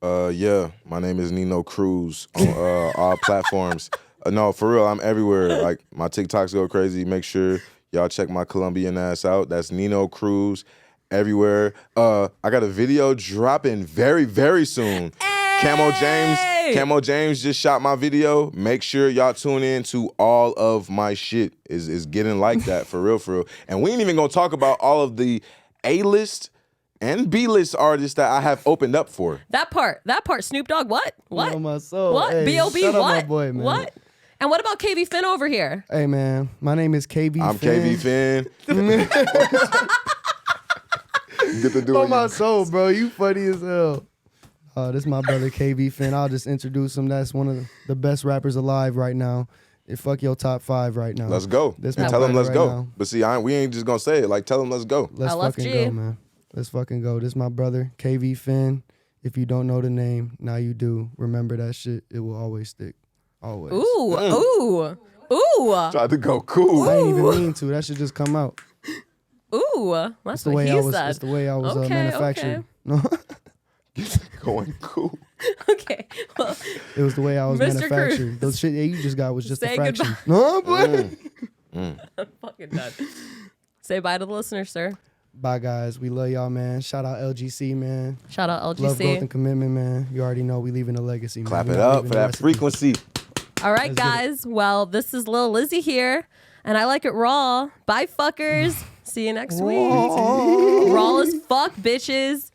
yeah, my name is Nino Cruz on all platforms. No, for real, I'm everywhere. Like, my TikToks go crazy. Make sure y'all check my Colombian ass out. That's Nino Cruz everywhere. I got a video dropping very, very soon. Camo James just shot my video. Make sure y'all tune in to all of my shit. Is getting like that for real. And we ain't even gonna talk about all of the A-list and B-list artists that I have opened up for. That part, Snoop Dogg, what? On my soul. What? Hey, B.O.B., shout out what? my boy, man. What? And what about KV-Finn over here? Hey, man. My name is KV-Finn. I'm KV-Finn. Get to do On it. my soul, bro. You funny as hell. This is my brother KV-Finn. I'll just introduce him. That's one of the best rappers alive right now. Fuck your top 5 right now. Let's go. This my Tell him brother let's right go. now. But see, we ain't just gonna say it. Like, tell him let's go. Let's LFG. fucking go, man. Let's fucking go. This is my brother KV-Finn. If you don't know the name, now you do. Remember that shit. It will always stick. Always. Ooh. Tried to go cool. I ain't even mean to. That should just come out. Ooh. That's It's the what way he I was. said. It's the way I was Okay, manufactured. okay. No, Going cool. Okay. Well, it was the way I was Mr. manufactured. Cruz. The shit that you just got was just Say a fraction. goodbye. No, boy. I'm fucking done. Say bye to the listeners, sir. Bye, guys. We love y'all, man. Shout out LGC, man. Shout out Love, growth, LGC. and commitment, man. You already know we leaving a legacy, man. Clap We it not up leaving for a that recipe. frequency. All right, Let's get guys. Well, this is Lil Lizzie here, and I like it raw. Bye, fuckers. See you next week. Raw as fuck, bitches.